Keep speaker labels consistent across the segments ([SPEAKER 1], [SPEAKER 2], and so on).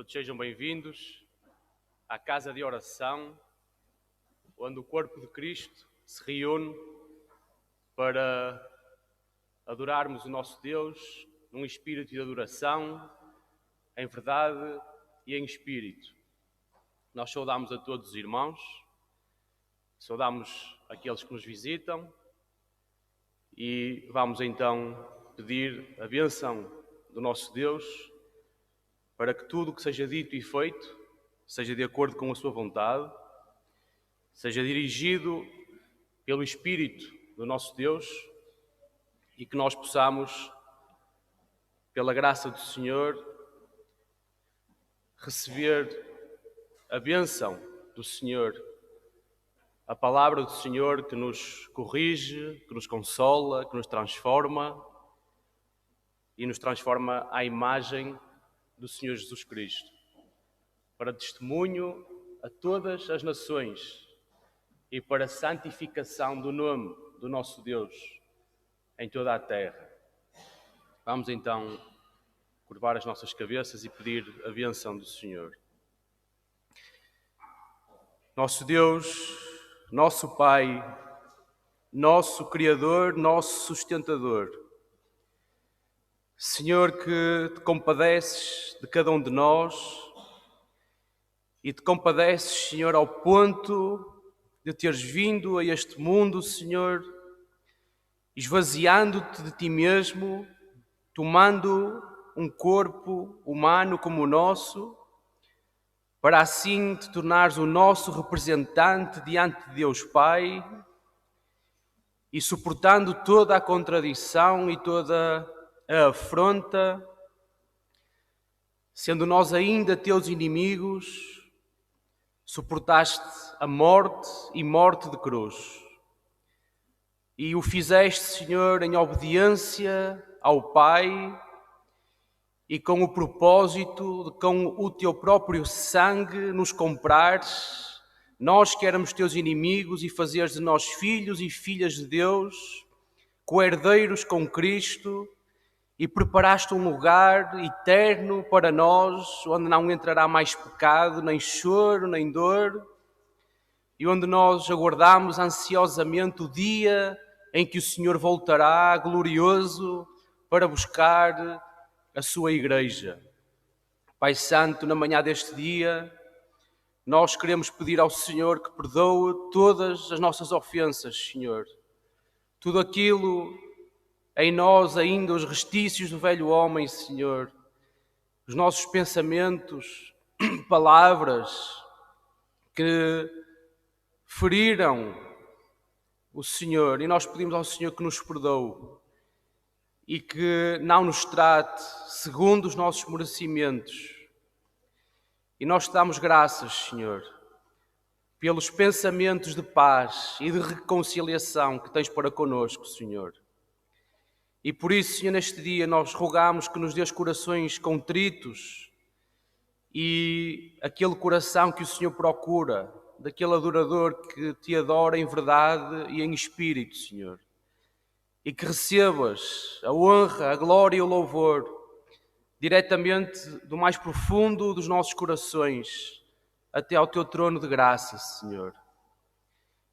[SPEAKER 1] Todos sejam bem-vindos à casa de oração, onde o corpo de Cristo se reúne para adorarmos o nosso Deus num espírito de adoração, em verdade e em espírito. Nós saudamos a todos os irmãos, saudamos aqueles que nos visitam e vamos então pedir a bênção do nosso Deus para que tudo o que seja dito e feito seja de acordo com a sua vontade, seja dirigido pelo Espírito do nosso Deus e que nós possamos, pela graça do Senhor, receber a bênção do Senhor, a palavra do Senhor que nos corrige, que nos consola, que nos transforma e nos transforma à imagem do Senhor Jesus Cristo, para testemunho a todas as nações e para a santificação do nome do nosso Deus em toda a terra. Vamos então curvar as nossas cabeças e pedir a bênção do Senhor. Nosso Deus, nosso Pai, nosso Criador, nosso sustentador, Senhor, que te compadeces de cada um de nós e te compadeces, Senhor, ao ponto de teres vindo a este mundo, Senhor, esvaziando-te de ti mesmo, tomando um corpo humano como o nosso, para assim te tornares o nosso representante diante de Deus Pai e suportando toda a contradição e toda a afronta, sendo nós ainda teus inimigos, suportaste a morte e morte de cruz. E o fizeste, Senhor, em obediência ao Pai e com o propósito de, com o teu próprio sangue, nos comprares, nós que éramos teus inimigos, e fazeres de nós filhos e filhas de Deus, co-herdeiros com Cristo, e preparaste um lugar eterno para nós, onde não entrará mais pecado, nem choro, nem dor, e onde nós aguardamos ansiosamente o dia em que o Senhor voltará glorioso para buscar a sua igreja. Pai Santo, na manhã deste dia, nós queremos pedir ao Senhor que perdoe todas as nossas ofensas, Senhor. Tudo aquilo em nós ainda, os restícios do velho homem, Senhor. Os nossos pensamentos, palavras que feriram o Senhor, e nós pedimos ao Senhor que nos perdoe e que não nos trate segundo os nossos merecimentos. E nós te damos graças, Senhor, pelos pensamentos de paz e de reconciliação que tens para conosco, Senhor. E por isso, Senhor, neste dia nós rogamos que nos dês corações contritos e aquele coração que o Senhor procura, daquele adorador que te adora em verdade e em espírito, Senhor. E que recebas a honra, a glória e o louvor diretamente do mais profundo dos nossos corações até ao teu trono de graça, Senhor.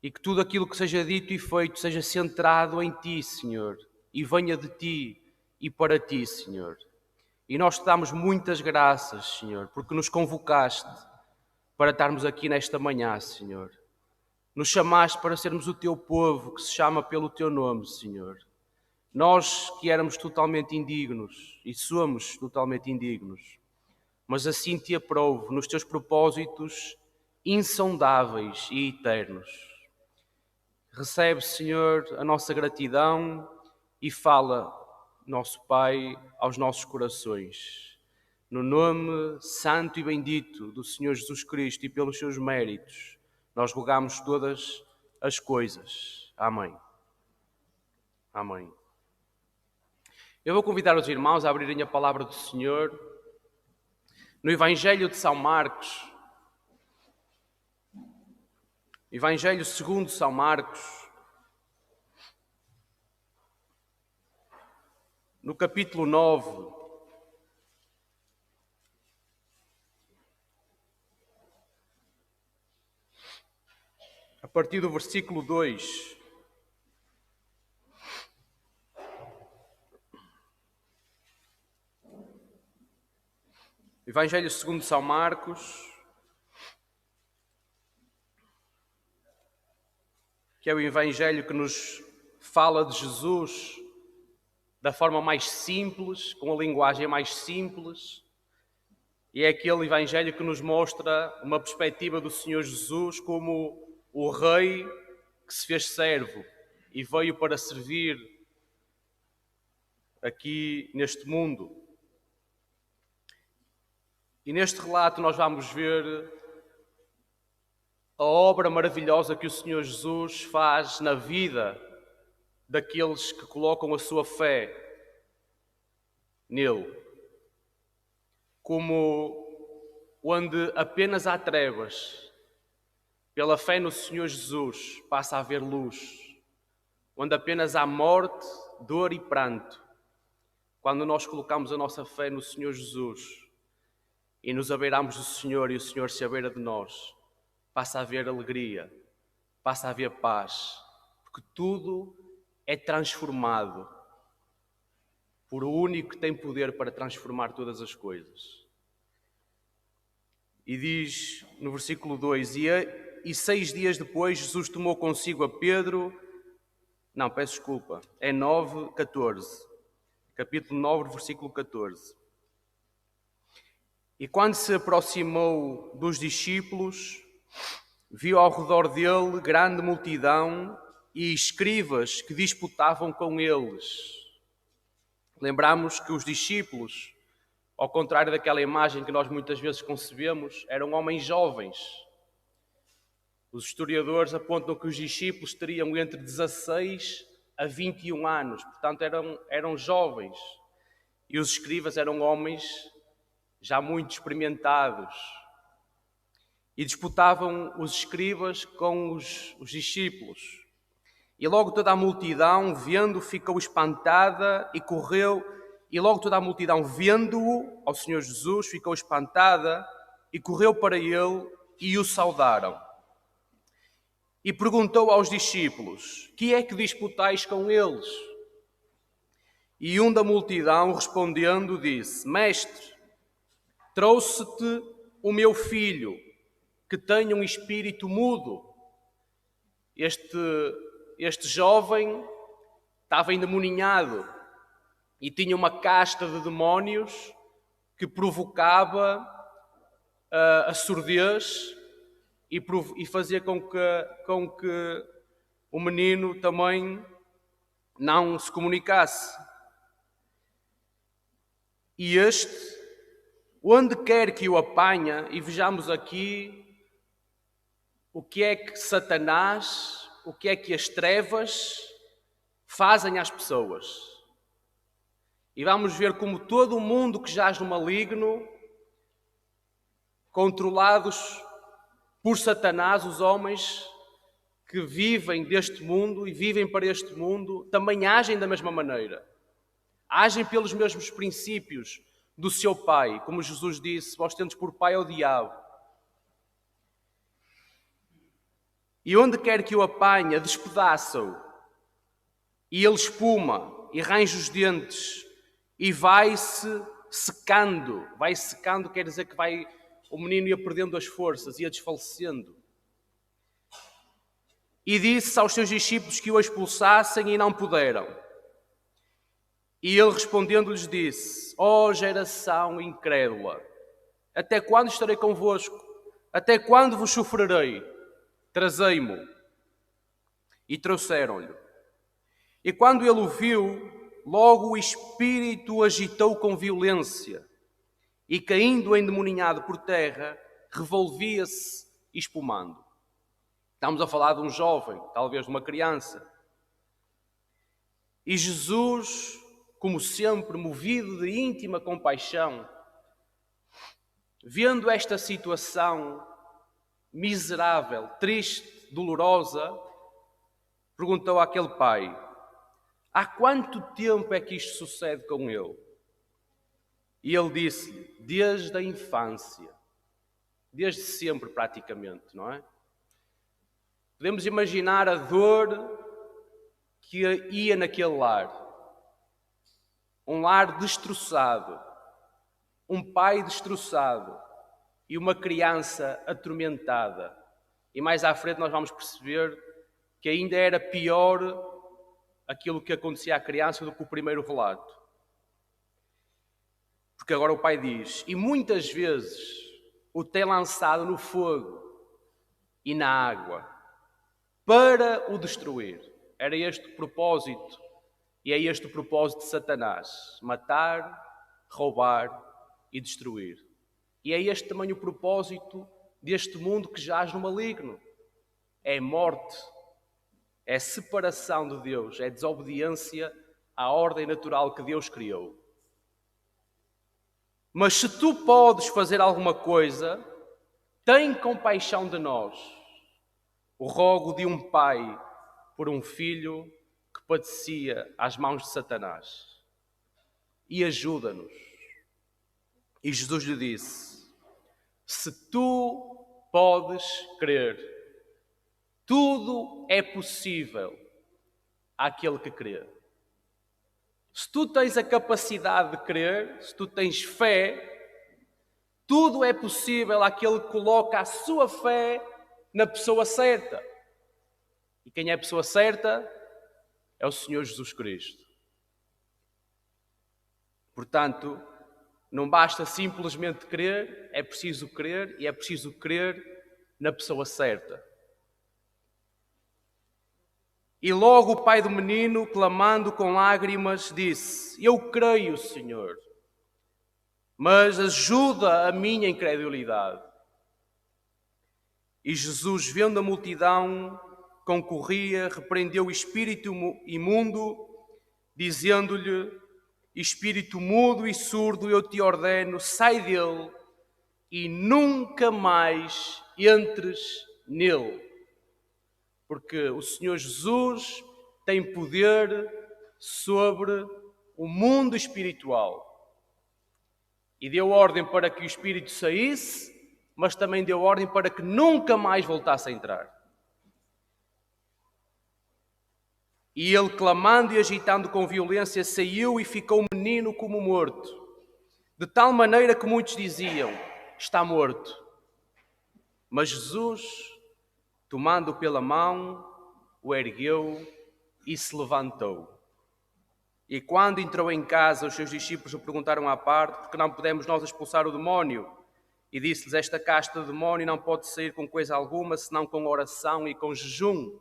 [SPEAKER 1] E que tudo aquilo que seja dito e feito seja centrado em ti, Senhor, e venha de ti e para ti, Senhor. E nós te damos muitas graças, Senhor, porque nos convocaste para estarmos aqui nesta manhã, Senhor. Nos chamaste para sermos o teu povo que se chama pelo teu nome, Senhor. Nós que éramos totalmente indignos e somos totalmente indignos, mas assim te aprovo nos teus propósitos insondáveis e eternos. Recebe, Senhor, a nossa gratidão e fala, nosso Pai, aos nossos corações. No nome santo e bendito do Senhor Jesus Cristo e pelos seus méritos, nós rogamos todas as coisas. Amém. Amém. Eu vou convidar os irmãos a abrirem a palavra do Senhor no Evangelho de São Marcos. Evangelho segundo São Marcos, no capítulo 9. a partir do versículo 2. Evangelho segundo São Marcos, que é o Evangelho que nos fala de Jesus da forma mais simples, com a linguagem mais simples, e é aquele Evangelho que nos mostra uma perspectiva do Senhor Jesus como o Rei que se fez servo e veio para servir aqui neste mundo. E neste relato nós vamos ver a obra maravilhosa que o Senhor Jesus faz na vida daqueles que colocam a sua fé nele. Como onde apenas há trevas, pela fé no Senhor Jesus passa a haver luz. Onde apenas há morte, dor e pranto, quando nós colocamos a nossa fé no Senhor Jesus e nos abeiramos do Senhor e o Senhor se abeira de nós, passa a haver alegria, passa a haver paz, porque tudo é transformado por o único que tem poder para transformar todas as coisas. E diz no versículo 2, e 6 dias depois Jesus tomou consigo a Pedro, é 9, 14, capítulo 9, versículo 14. E quando se aproximou dos discípulos, viu ao redor dele grande multidão e escribas que disputavam com eles. Lembramos que os discípulos, ao contrário daquela imagem que nós muitas vezes concebemos, eram homens jovens. Os historiadores apontam que os discípulos teriam entre 16 a 21 anos, portanto eram jovens. E os escribas eram homens já muito experimentados. E disputavam os escribas com os discípulos. E logo toda a multidão, vendo, ficou espantada e correu. E logo toda a multidão, vendo-o, ao Senhor Jesus, ficou espantada e correu para ele e o saudaram. E perguntou aos discípulos, que é que disputais com eles? E um da multidão, respondendo, disse, Mestre, trouxe-te o meu filho, que tem um espírito mudo. Este jovem estava endemoninhado e tinha uma casta de demónios que provocava a surdez e fazia com que o menino também não se comunicasse. E este, onde quer que o apanha, e vejamos aqui o que é que Satanás, o que é que as trevas fazem às pessoas. E vamos ver como todo o mundo que jaz no maligno, controlados por Satanás, os homens que vivem deste mundo e vivem para este mundo, também agem da mesma maneira. Agem pelos mesmos princípios do seu pai. Como Jesus disse, vós tendes por pai ao diabo. E onde quer que o apanha, despedaça-o. E ele espuma e range os dentes e vai-se secando. Vai secando quer dizer que o menino ia perdendo as forças, ia desfalecendo. E disse aos seus discípulos que o expulsassem e não puderam. E ele respondendo-lhes disse, ó geração incrédula, até quando estarei convosco? Até quando vos sofrerei? Trazei-mo. E trouxeram-lhe. E quando ele o viu, logo o espírito o agitou com violência e, caindo endemoninhado por terra, revolvia-se espumando. Estamos a falar de um jovem, talvez de uma criança. E Jesus, como sempre, movido de íntima compaixão, vendo esta situação miserável, triste, dolorosa, perguntou àquele pai, há quanto tempo é que isto sucede com ele? E ele disse-lhe, desde a infância, desde sempre praticamente, não é? Podemos imaginar a dor que ia naquele lar. Um lar destroçado, um pai destroçado e uma criança atormentada. E mais à frente nós vamos perceber que ainda era pior aquilo que acontecia à criança do que o primeiro relato. Porque agora o pai diz, e muitas vezes o tem lançado no fogo e na água para o destruir. Era este o propósito, e é este o propósito de Satanás: matar, roubar e destruir. E é este também o propósito deste mundo que jaz no maligno. É morte, é separação de Deus, é desobediência à ordem natural que Deus criou. Mas se tu podes fazer alguma coisa, tem compaixão de nós. O rogo de um pai por um filho que padecia às mãos de Satanás. E ajuda-nos. E Jesus lhe disse: se tu podes crer, tudo é possível àquele que crê. Se tu tens a capacidade de crer, se tu tens fé, tudo é possível àquele que coloca a sua fé na pessoa certa. E quem é a pessoa certa? É o Senhor Jesus Cristo. Portanto, não basta simplesmente crer, é preciso crer e é preciso crer na pessoa certa. E logo o pai do menino, clamando com lágrimas, disse: eu creio, Senhor, mas ajuda a minha incredulidade. E Jesus, vendo a multidão, concorria, repreendeu o espírito imundo, dizendo-lhe: espírito mudo e surdo, eu te ordeno, sai dele e nunca mais entres nele. Porque o Senhor Jesus tem poder sobre o mundo espiritual. E deu ordem para que o espírito saísse, mas também deu ordem para que nunca mais voltasse a entrar. E ele, clamando e agitando com violência, saiu e ficou o menino como morto. De tal maneira que muitos diziam: está morto. Mas Jesus, tomando-o pela mão, o ergueu e se levantou. E quando entrou em casa, os seus discípulos o perguntaram à parte: porque não podemos nós expulsar o demónio? E disse-lhes: esta casta de demónio não pode sair com coisa alguma, senão com oração e com jejum.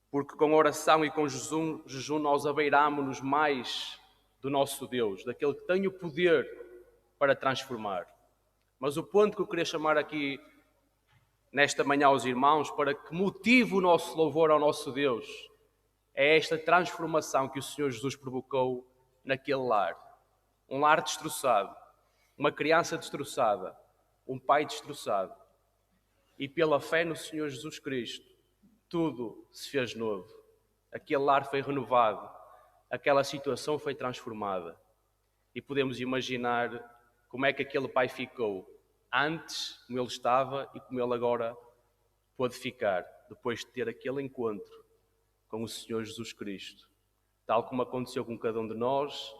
[SPEAKER 1] Porque com oração e com jejum nós abeiramos-nos mais do nosso Deus, daquele que tem o poder para transformar. Mas o ponto que eu queria chamar aqui nesta manhã aos irmãos, para que motive o nosso louvor ao nosso Deus, é esta transformação que o Senhor Jesus provocou naquele lar. Um lar destroçado, uma criança destroçada, um pai destroçado. E pela fé no Senhor Jesus Cristo, tudo se fez novo. Aquele lar foi renovado, aquela situação foi transformada. E podemos imaginar como é que aquele pai ficou antes, como ele estava e como ele agora pôde ficar, depois de ter aquele encontro com o Senhor Jesus Cristo. Tal como aconteceu com cada um de nós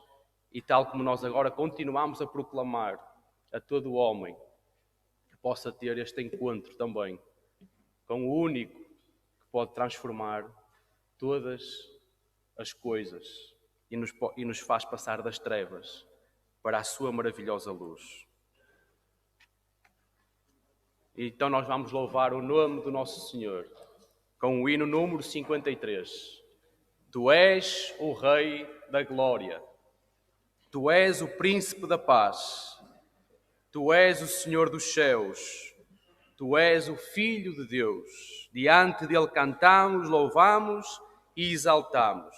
[SPEAKER 1] e tal como nós agora continuamos a proclamar a todo o homem que possa ter este encontro também com o único que pode transformar todas as coisas e nos faz passar das trevas para a sua maravilhosa luz. Então nós vamos louvar o nome do nosso Senhor com o hino número 53. Tu és o Rei da Glória, Tu és o Príncipe da Paz, Tu és o Senhor dos céus, Tu és o Filho de Deus. Diante dele cantamos, louvamos e exaltamos.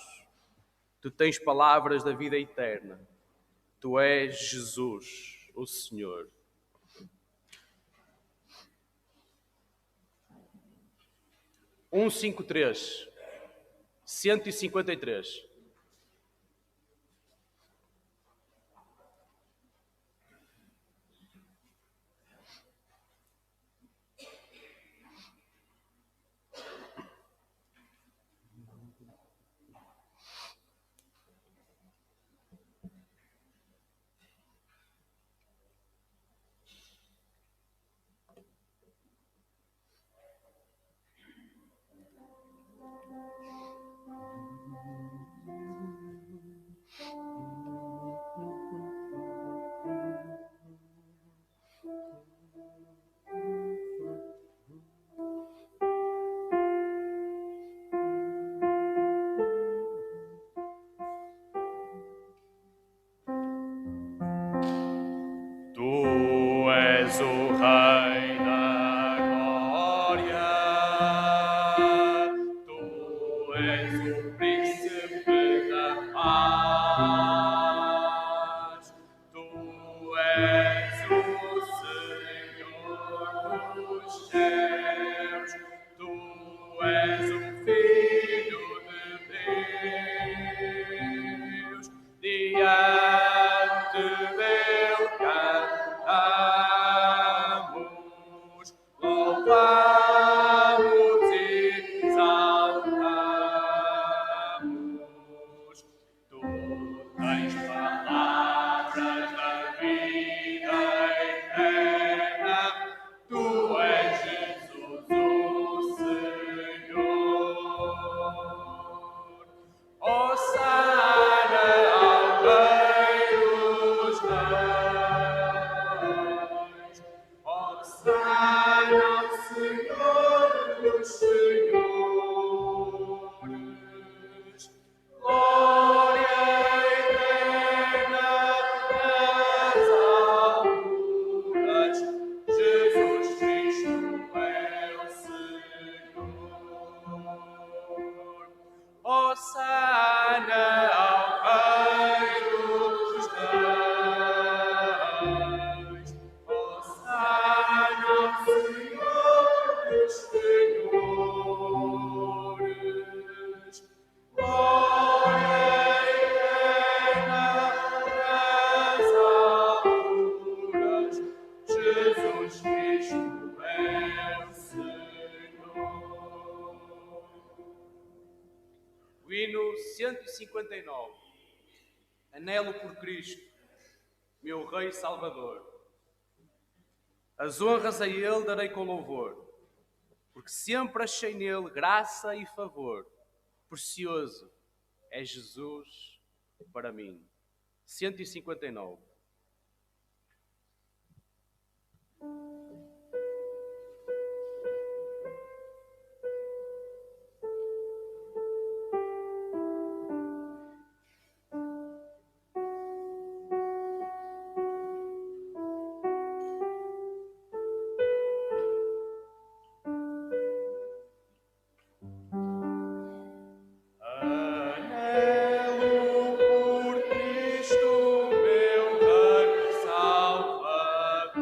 [SPEAKER 1] Tu tens palavras da vida eterna. Tu és Jesus, o Senhor. Um, 53, 153. O hino 159. Anelo por Cristo, meu Rei Salvador. As honras a Ele darei com louvor, porque sempre achei nele graça e favor. Precioso é Jesus para mim. 159.
[SPEAKER 2] Cristo, meu Rei Salvador.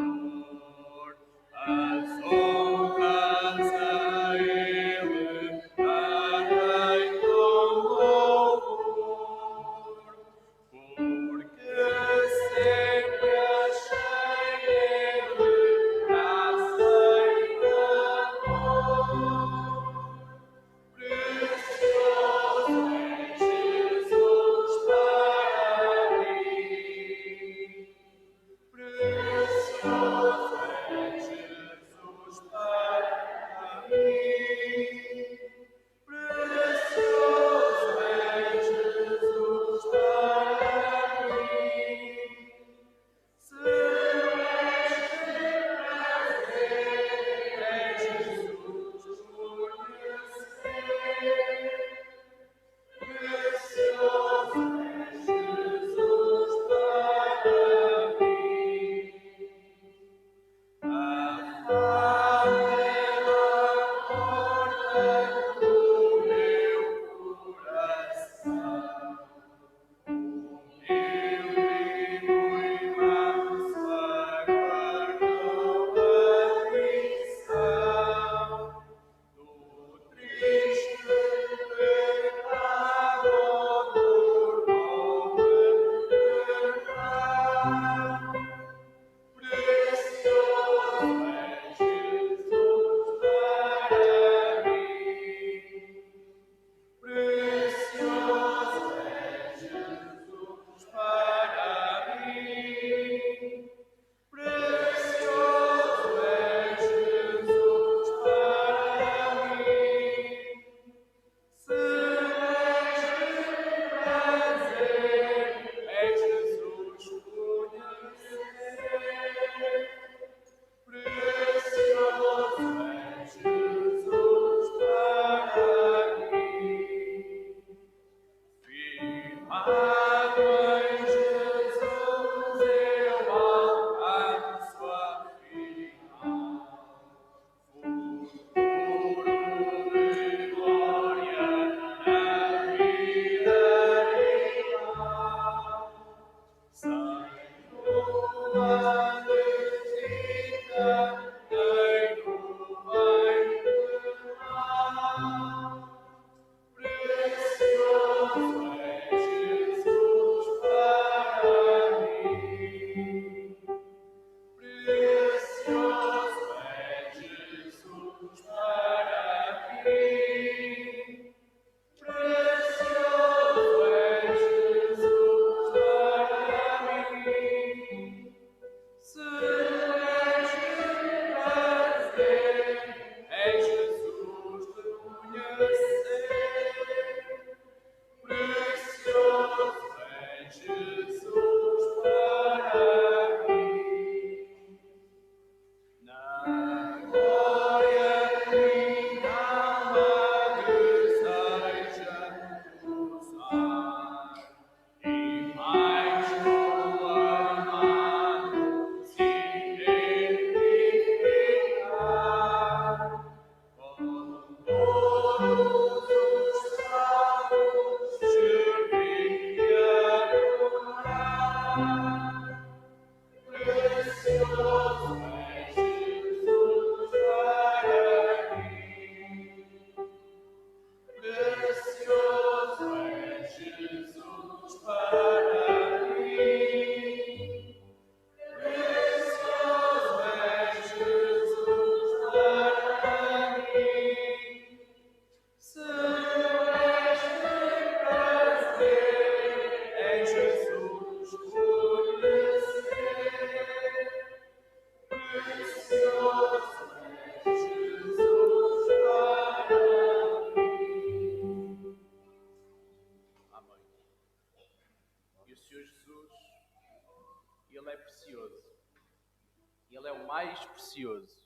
[SPEAKER 1] mais precioso.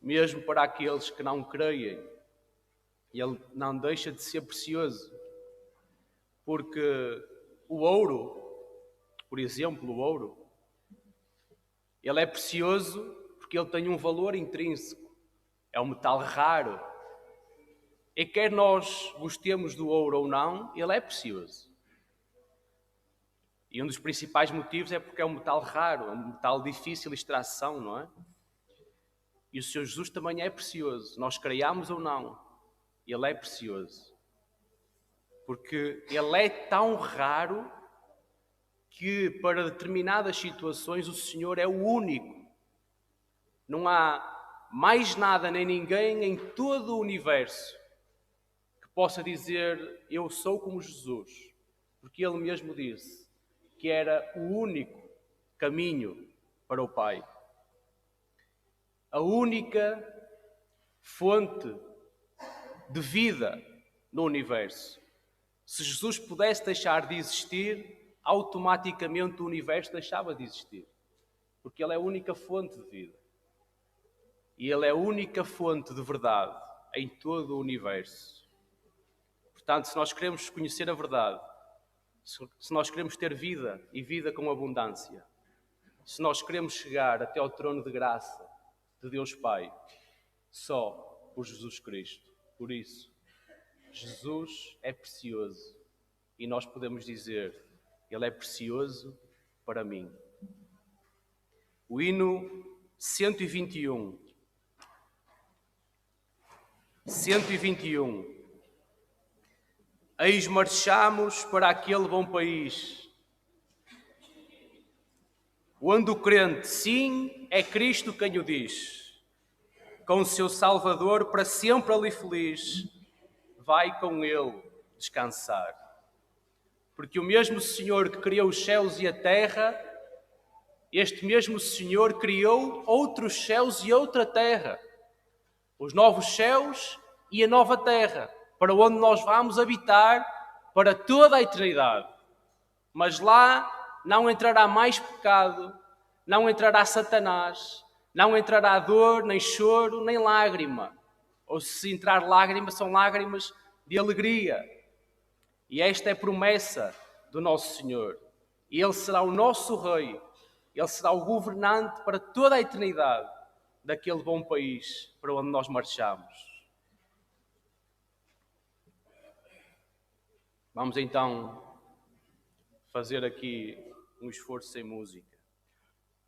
[SPEAKER 1] Mesmo para aqueles que não creem, ele não deixa de ser precioso. Porque o ouro, por exemplo, o ouro, ele é precioso porque ele tem um valor intrínseco. É um metal raro. E quer nós gostemos do ouro ou não, ele é precioso. E um dos principais motivos é porque é um metal raro, é um metal difícil de extração, não é? E o Senhor Jesus também é precioso. Nós creiamos ou não, ele é precioso. Porque ele é tão raro que para determinadas situações o Senhor é o único. Não há mais nada nem ninguém em todo o universo que possa dizer eu sou como Jesus. Porque ele mesmo disse que era o único caminho para o Pai. A única fonte de vida no universo. Se Jesus pudesse deixar de existir, automaticamente o universo deixava de existir. Porque ele é a única fonte de vida. E ele é a única fonte de verdade em todo o universo. Portanto, se nós queremos conhecer a verdade, se nós queremos ter vida e vida com abundância, se nós queremos chegar até ao trono de graça de Deus Pai, só por Jesus Cristo. Por isso, Jesus é precioso e nós podemos dizer, ele é precioso para mim. O hino 121. 121. Eis marchamos para aquele bom país, onde o crente, sim, é Cristo quem o diz. Com o seu Salvador para sempre ali feliz, vai com ele descansar. Porque o mesmo Senhor que criou os céus e a terra, este mesmo Senhor criou outros céus e outra terra. Os novos céus e a nova terra, para onde nós vamos habitar para toda a eternidade. Mas lá não entrará mais pecado, não entrará Satanás, não entrará dor, nem choro, nem lágrima. Ou se entrar lágrimas, são lágrimas de alegria. E esta é a promessa do nosso Senhor. E Ele será o nosso Rei. Ele será o governante para toda a eternidade daquele bom país para onde nós marchamos. Vamos então fazer aqui um esforço sem música.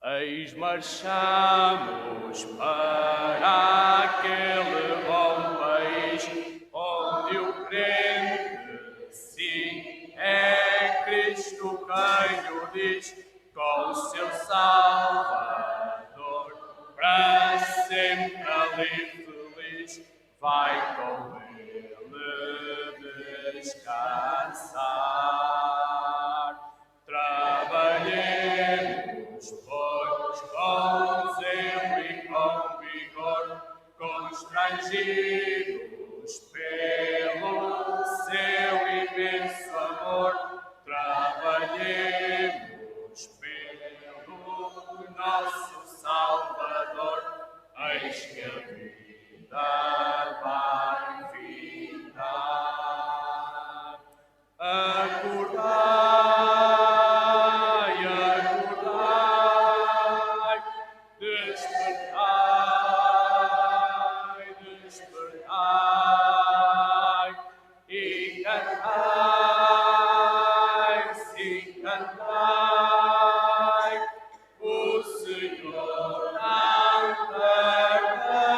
[SPEAKER 1] Eis marchamos para aquele bom país, onde o crente, sim, é Cristo quem o diz, com o seu Salvador, para sempre ali feliz, vai com ele descansar. Trabalhemos, pois, com zelo e com vigor, constrangidos pelo seu imenso amor. Trabalhemos pelo nosso Salvador, eis que a vida vai fitar. Acordai, acordai, despertai, despertai, e cantai, sim, cantai, o Senhor não tardará.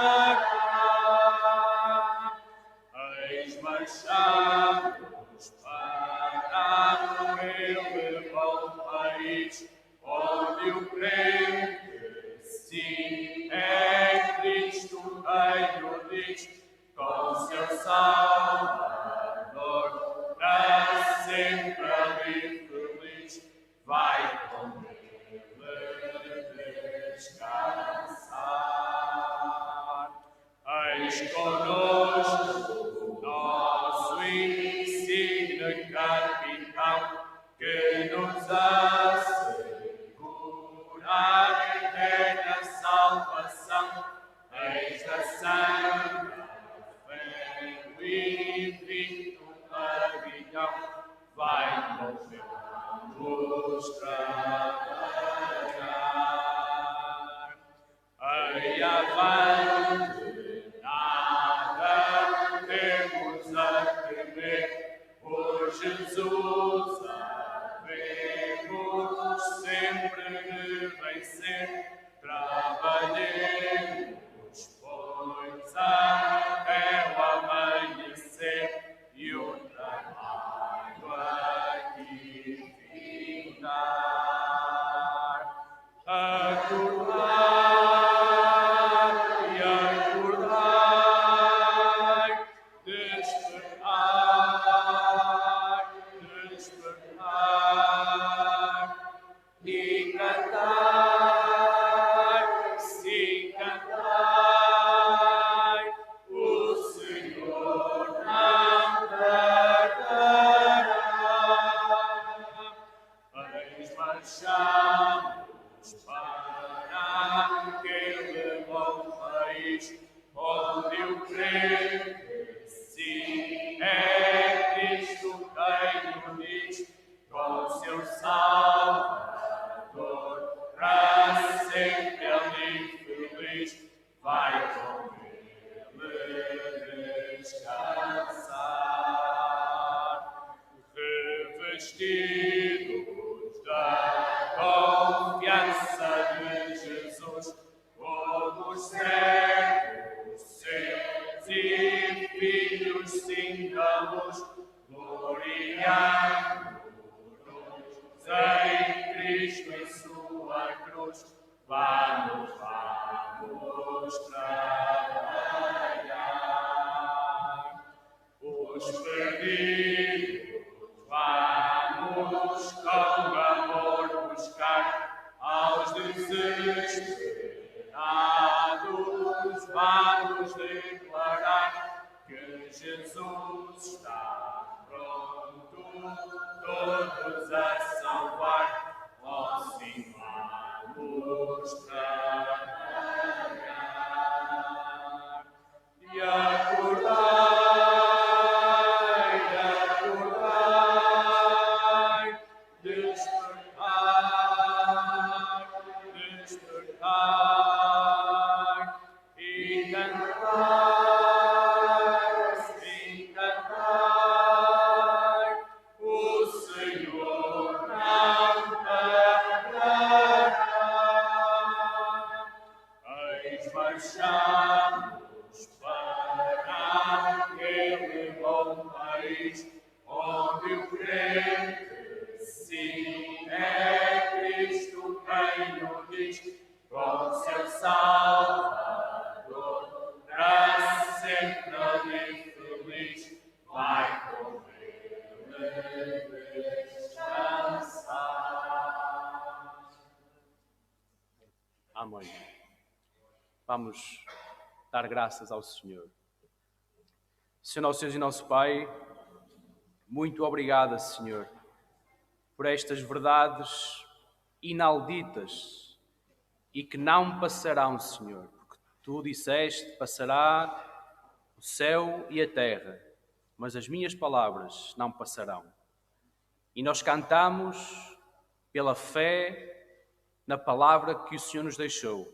[SPEAKER 1] Eis marchamos para aquele bom país, onde o crente, sim, é Cristo quem o diz, com seu Salvador, para sempre ali feliz, vai com ele descansar. Eis conosco nosso insigne capitão, que nos assegura a eterna salvação. Revestidos da confiança de Jesus, como servos, seus e filhos, singamos, gloriando-nos em Cristo e sua cruz. Vamos trabalhar. Os perdidos vamos com amor buscar, aos desesperados vamos declarar que Jesus está pronto, todos a salvar. Oh, sim, vamos trabalhar e acordai, despertai, despertai, e cantai, o Senhor não tardará. Eis marchamos para aquele bom país, onde o crente sim é Cristo quem o diz, com seu Salvador, para sempre ali feliz, vai com ele descansar. Amém. Vamos dar graças ao Senhor. Senhor nosso Deus e nosso Pai, muito obrigado, Senhor, por estas verdades inauditas e que não passarão, Senhor, porque Tu disseste, passará o céu e a terra, mas as minhas palavras não passarão. E nós cantamos pela fé na palavra que o Senhor nos deixou,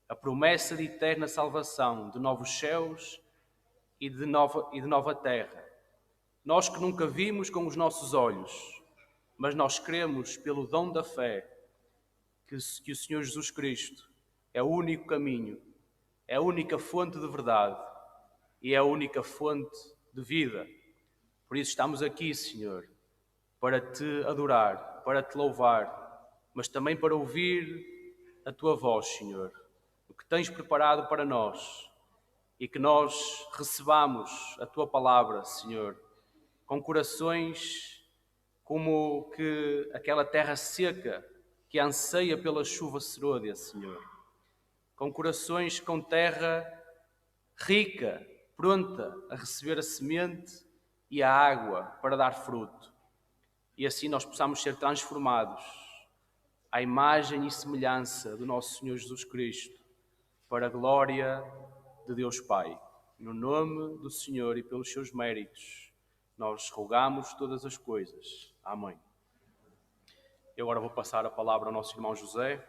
[SPEAKER 1] a promessa de eterna salvação, de novos céus e de nova terra. Nós que nunca vimos com os nossos olhos, mas nós cremos pelo dom da fé que o Senhor Jesus Cristo é o único caminho, é a única fonte de verdade e é a única fonte de vida. Por isso estamos aqui, Senhor, para Te adorar, para Te louvar, mas também para ouvir a Tua voz, Senhor, o que Tens preparado para nós e que nós recebamos a Tua palavra, Senhor, com corações como que aquela terra seca que anseia pela chuva serôdia, Senhor. Com corações com terra rica, pronta a receber a semente e a água para dar fruto. E assim nós possamos ser transformados à imagem e semelhança do nosso Senhor Jesus Cristo, para a glória de Deus Pai. No nome do Senhor e pelos seus méritos, nós rogamos todas as coisas. Amém. Eu agora vou passar a palavra ao nosso irmão José.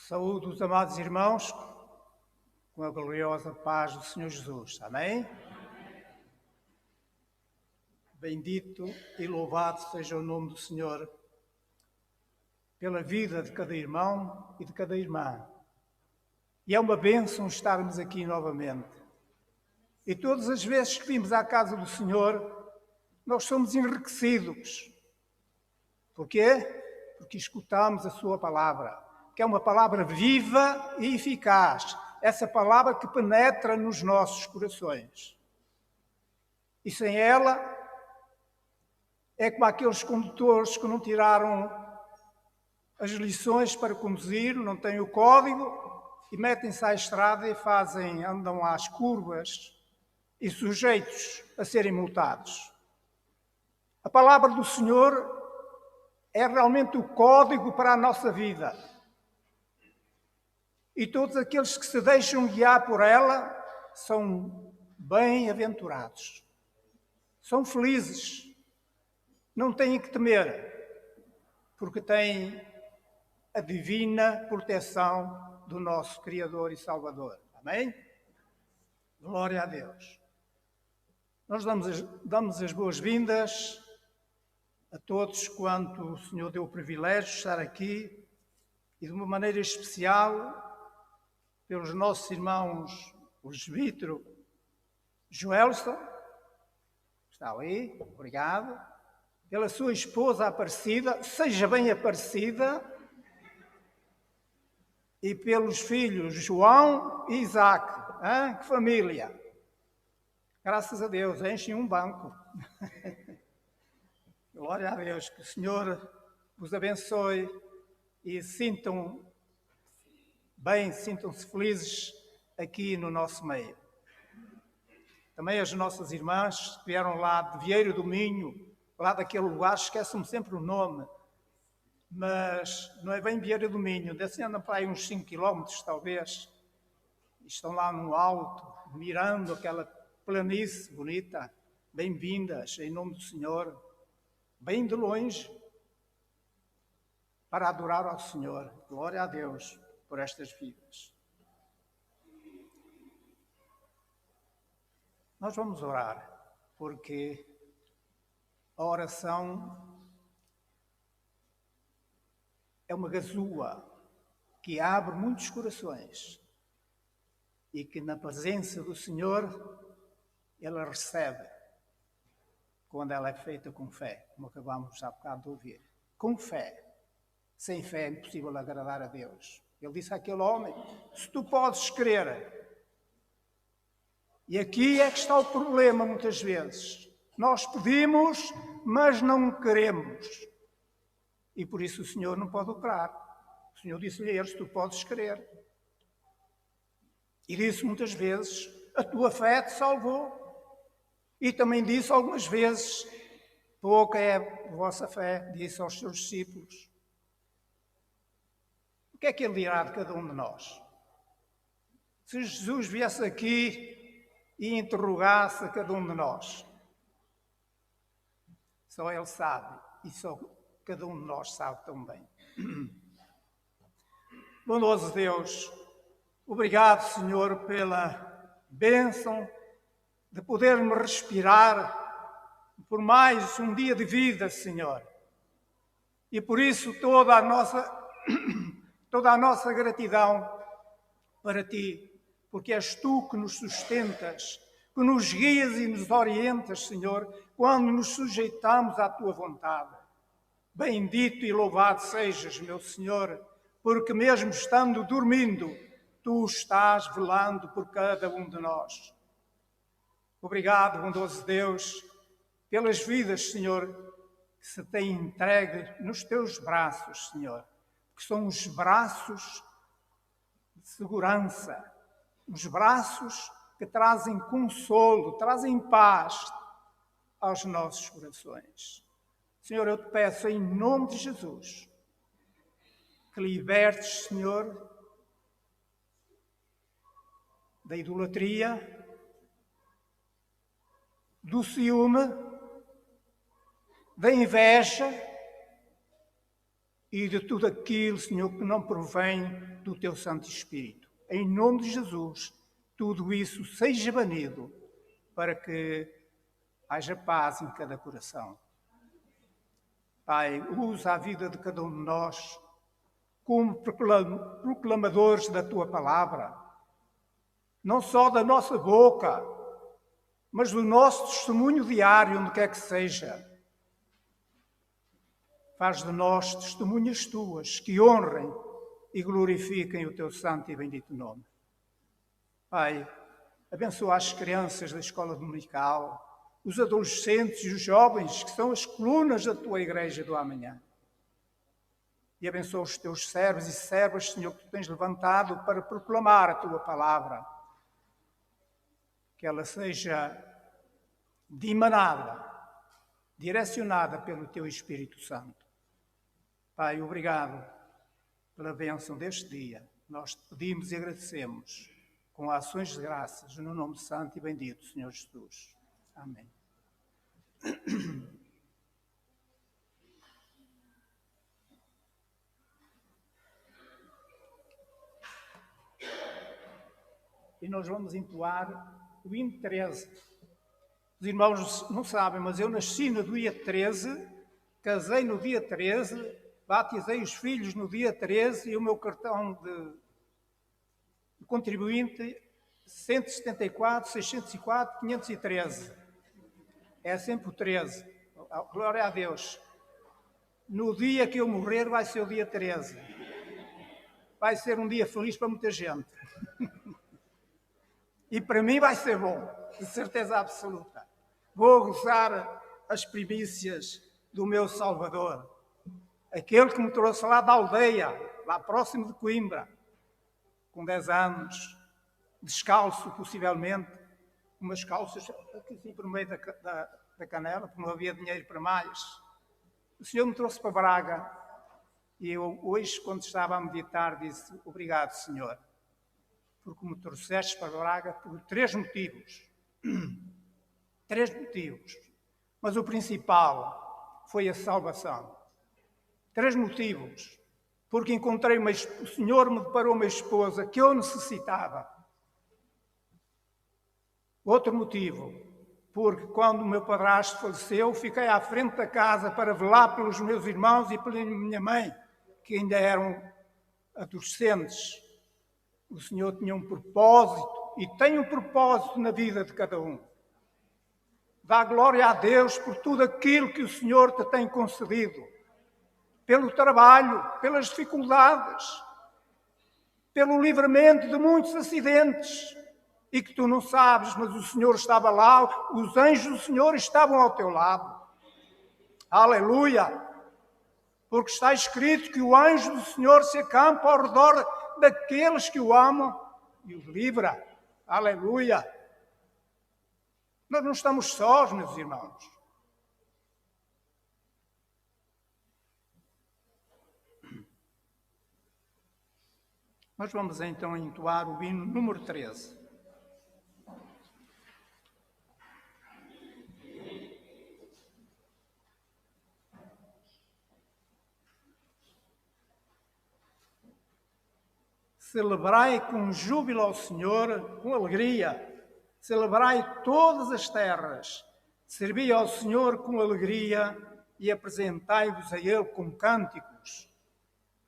[SPEAKER 2] Saúdo os amados irmãos com a gloriosa paz do Senhor Jesus. Amém? Bendito e louvado seja o nome do Senhor pela vida de cada irmão e de cada irmã. E é uma bênção estarmos aqui novamente. E todas as vezes que vimos à casa do Senhor, nós somos enriquecidos. Porquê? Porque escutamos a sua palavra, que é uma palavra viva e eficaz. Essa palavra que penetra nos nossos corações. E sem ela, é como aqueles condutores que não tiraram as lições para conduzir, não têm o código e metem-se à estrada e andam às curvas e sujeitos a serem multados. A palavra do Senhor é realmente o código para a nossa vida. E todos aqueles que se deixam guiar por ela são bem-aventurados. São felizes. Não têm que temer, porque têm a divina proteção do nosso Criador e Salvador. Amém? Glória a Deus. Nós damos as boas-vindas a todos quanto o Senhor deu o privilégio de estar aqui e de uma maneira especial pelos nossos irmãos, o presbítero Joelson, está ali, obrigado, pela sua esposa Aparecida, seja bem Aparecida, e pelos filhos João e Isaac, que família! Graças a Deus, enchem um banco. Glória a Deus, que o Senhor vos abençoe e sintam-se felizes aqui no nosso meio. Também as nossas irmãs que vieram lá de Vieiro do Minho, lá daquele lugar, esqueço-me sempre o nome, mas não é bem Vieiro do Minho, desse andam para aí uns 5 quilómetros talvez, e estão lá no alto, mirando aquela planície bonita. Bem-vindas, em nome do Senhor, bem de longe, para adorar ao Senhor. Glória a Deus por estas vidas. Nós vamos orar, porque a oração é uma gazua que abre muitos corações e que na presença do Senhor ela recebe quando ela é feita com fé, como acabamos há bocado de ouvir. Com fé. Sem fé é impossível agradar a Deus. Ele disse àquele homem, se tu podes crer. E aqui é que está o problema muitas vezes. Nós pedimos, mas não queremos. E por isso o Senhor não pode operar. O Senhor disse-lhe a eles, tu podes crer. E disse muitas vezes, a tua fé te salvou. E também disse algumas vezes, pouca é a vossa fé, disse aos seus discípulos. O que é que ele dirá de cada um de nós? Se Jesus viesse aqui e interrogasse a cada um de nós, só Ele sabe e só cada um de nós sabe também. Bondoso Deus, obrigado, Senhor, pela bênção de poder-me respirar por mais um dia de vida, Senhor. E por isso toda a nossa gratidão para Ti, porque és Tu que nos sustentas, que nos guias e nos orientas, Senhor, quando nos sujeitamos à Tua vontade. Bendito e louvado sejas, meu Senhor, porque mesmo estando dormindo, Tu estás velando por cada um de nós. Obrigado, bondoso Deus, pelas vidas, Senhor, que se têm entregue nos Teus braços, Senhor, que são os braços de segurança, os braços que trazem consolo, trazem paz aos nossos corações. Senhor, eu te peço em nome de Jesus que libertes, Senhor, da idolatria, do ciúme, da inveja e de tudo aquilo, Senhor, que não provém do teu Santo Espírito. Em nome de Jesus, tudo isso seja banido para que haja paz em cada coração. Pai, usa a vida de cada um de nós como proclamadores da tua palavra, não só da nossa boca, mas do nosso testemunho diário, onde quer que seja. Faz de nós testemunhas tuas que honrem e glorifiquem o teu santo e bendito nome. Pai, abençoa as crianças da escola dominical, os adolescentes e os jovens que são as colunas da tua igreja do amanhã. E abençoa os teus servos e servas, Senhor, que tu tens levantado para proclamar a tua palavra. Que ela seja dimanada, direcionada pelo teu Espírito Santo. Pai, obrigado pela bênção deste dia. Nós te pedimos e agradecemos com ações de graças no nome santo e bendito, Senhor Jesus. Amém. E nós vamos entoar o hino 13. Os irmãos não sabem, mas eu nasci no dia 13, casei no dia 13, batizei os filhos no dia 13 e o meu cartão de contribuinte 174, 604, 513. É sempre o 13. Glória a Deus. No dia que eu morrer vai ser o dia 13. Vai ser um dia feliz para muita gente. E para mim vai ser bom, de certeza absoluta. Vou gozar as primícias do meu Salvador. Aquele que me trouxe lá da aldeia, lá próximo de Coimbra, com 10 anos, descalço possivelmente, umas calças aqui assim por meio da canela, porque não havia dinheiro para mais. O Senhor me trouxe para Braga e eu hoje, quando estava a meditar, disse: obrigado, Senhor, porque me trouxeste para Braga por 3 motivos. 3 motivos. Mas o principal foi a salvação. 3 motivos. Porque encontrei o Senhor me deparou uma esposa que eu necessitava. Outro motivo, porque quando o meu padrasto faleceu, fiquei à frente da casa para velar pelos meus irmãos e pela minha mãe, que ainda eram adolescentes. O Senhor tinha um propósito e tem um propósito na vida de cada um. Dá glória a Deus por tudo aquilo que o Senhor te tem concedido. Pelo trabalho, pelas dificuldades, pelo livramento de muitos acidentes. E que tu não sabes, mas o Senhor estava lá, os anjos do Senhor estavam ao teu lado. Aleluia! Porque está escrito que o anjo do Senhor se acampa ao redor daqueles que o amam e os livra. Aleluia! Nós não estamos sós, meus irmãos. Nós vamos então entoar o hino número 13. Celebrai com júbilo ao Senhor, com alegria. Celebrai todas as terras. Servi ao Senhor com alegria e apresentai-vos a Ele com cânticos.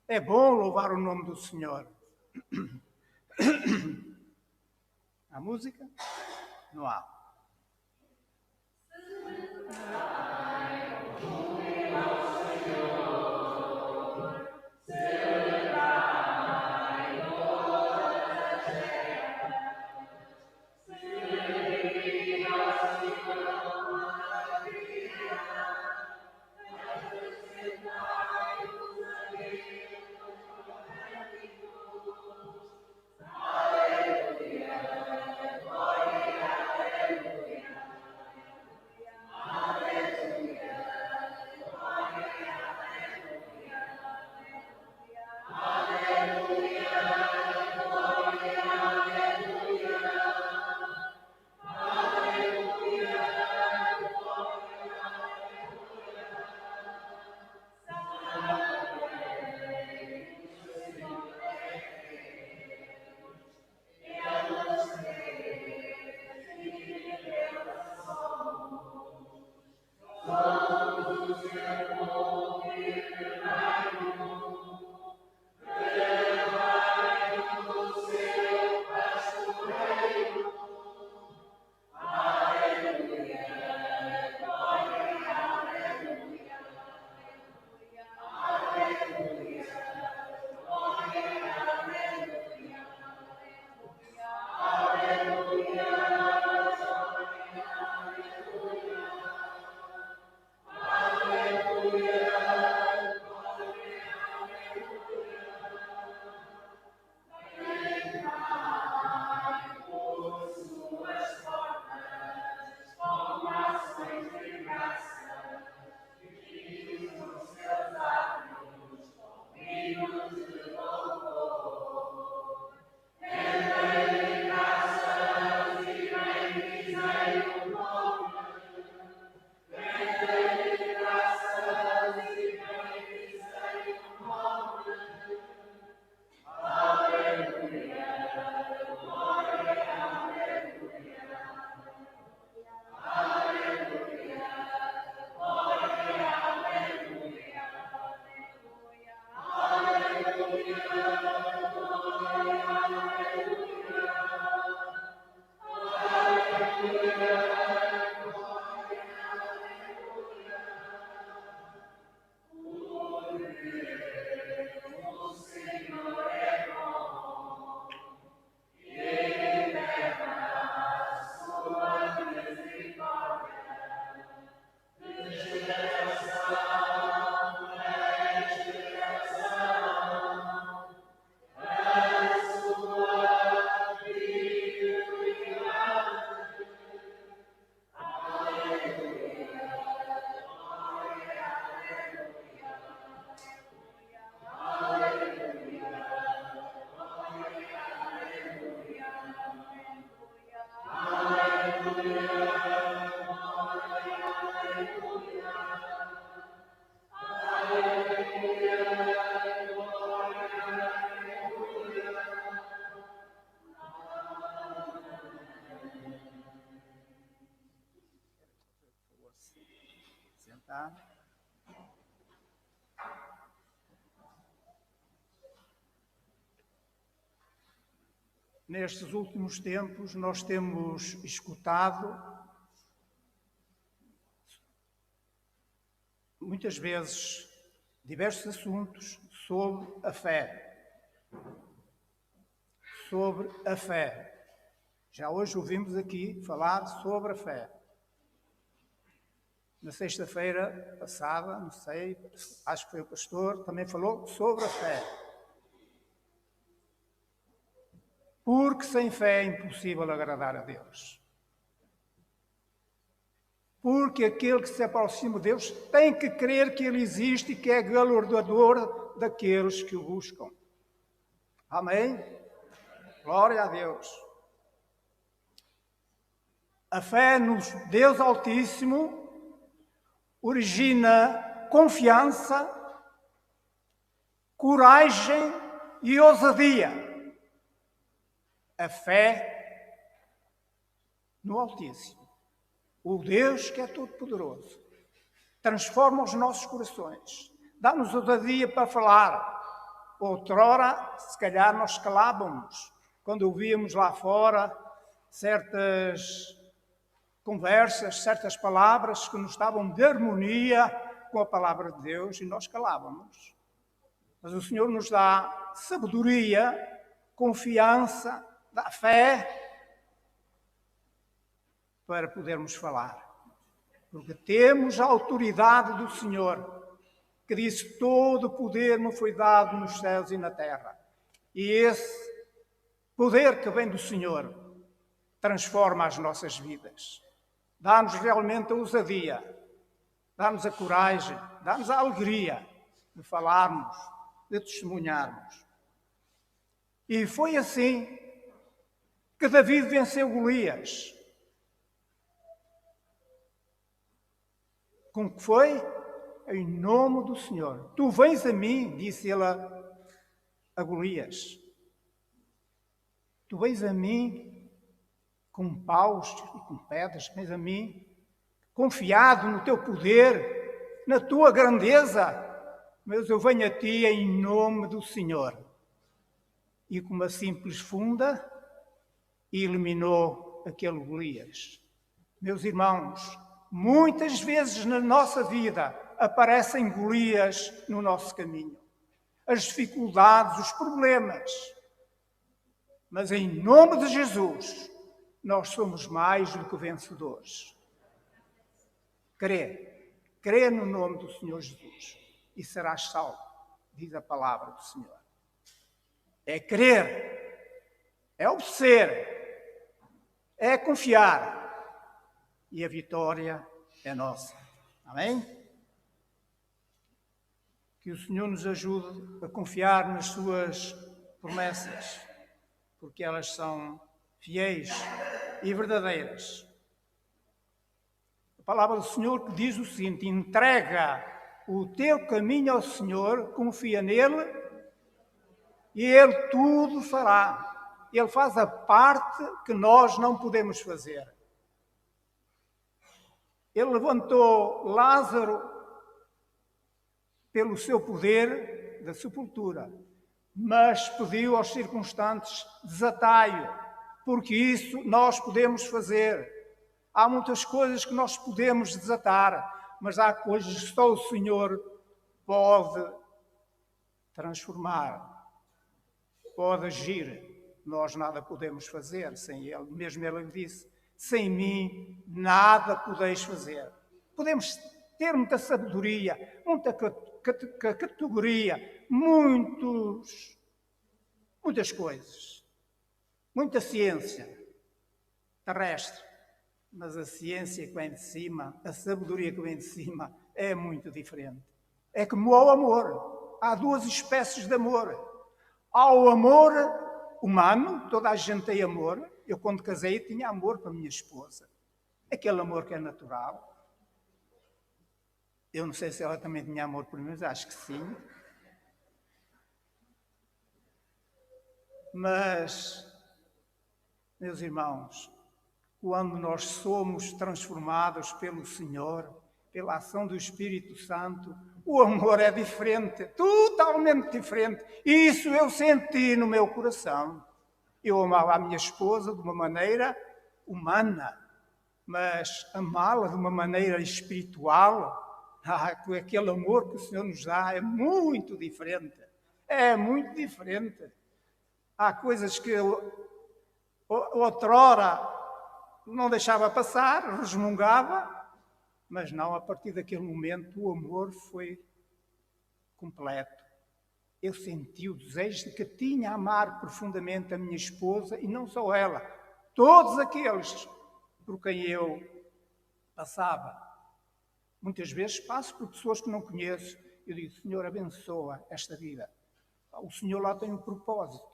[SPEAKER 2] É bom louvar o nome do Senhor. Há música? Não há. Tá? Nestes últimos tempos, nós temos escutado muitas vezes diversos assuntos sobre a fé. Sobre a fé. Já hoje ouvimos aqui falar sobre a fé. Na sexta-feira passada, não sei, acho que foi o pastor, também falou sobre a fé. Porque sem fé é impossível agradar a Deus. Porque aquele que se aproxima de Deus tem que crer que Ele existe e que é galardoador daqueles que o buscam. Amém? Glória a Deus. A fé no Deus Altíssimo origina confiança, coragem e ousadia. A fé no Altíssimo, o Deus que é todo-poderoso, transforma os nossos corações, dá-nos ousadia para falar. Outrora, se calhar, nós calávamos quando ouvíamos lá fora certas conversas, certas palavras que nos estavam de harmonia com a palavra de Deus e nós calávamos. Mas o Senhor nos dá sabedoria, confiança, dá fé para podermos falar. Porque temos a autoridade do Senhor, que disse: todo o poder me foi dado nos céus e na terra. E esse poder que vem do Senhor transforma as nossas vidas. Dá-nos realmente a ousadia, dá-nos a coragem, dá-nos a alegria de falarmos, de testemunharmos. E foi assim que David venceu Golias. Como que foi? Em nome do Senhor. Tu vens a mim, disse ele a Golias. Tu vens a mim com paus e com pedras, vens a mim confiado no teu poder, na tua grandeza. Mas eu venho a ti em nome do Senhor. E com uma simples funda, e eliminou aquele Golias. Meus irmãos, muitas vezes na nossa vida aparecem Golias no nosso caminho. As dificuldades, os problemas. Mas em nome de Jesus, nós somos mais do que vencedores. Crê no nome do Senhor Jesus e serás salvo, diz a palavra do Senhor. É crer, é obedecer, é confiar, e a vitória é nossa. Amém? Que o Senhor nos ajude a confiar nas suas promessas, porque elas são fiéis e verdadeiras. A palavra do Senhor que diz o seguinte: entrega o teu caminho ao Senhor, confia nele e Ele tudo fará. Ele faz a parte que nós não podemos fazer. Ele levantou Lázaro pelo seu poder da sepultura, mas pediu aos circunstantes desatai-o, porque isso nós podemos fazer. Há muitas coisas que nós podemos desatar, mas há coisas que só o Senhor pode transformar, pode agir. Nós nada podemos fazer sem Ele. Mesmo Ele disse: sem mim nada podeis fazer. Podemos ter muita sabedoria, muita categoria, muitas coisas, muita ciência terrestre, mas a ciência que vem de cima, a sabedoria que vem de cima é muito diferente. É como ao amor. Há duas espécies de amor. Há o amor humano, toda a gente tem amor. Eu, quando casei, tinha amor para a minha esposa. Aquele amor que é natural. Eu não sei se ela também tinha amor por mim, mas acho que sim. Mas, meus irmãos, quando nós somos transformados pelo Senhor, pela ação do Espírito Santo, o amor é diferente, totalmente diferente. Isso eu senti no meu coração. Eu amava a minha esposa de uma maneira humana, mas amá-la de uma maneira espiritual, aquele amor que o Senhor nos dá é muito diferente. É muito diferente. Há coisas que outrora não deixava passar, resmungava, mas não, a partir daquele momento o amor foi completo. Eu senti o desejo de que tinha a amar profundamente a minha esposa e não só ela, todos aqueles por quem eu passava. Muitas vezes passo por pessoas que não conheço. Eu digo, Senhor, abençoa esta vida. O Senhor lá tem um propósito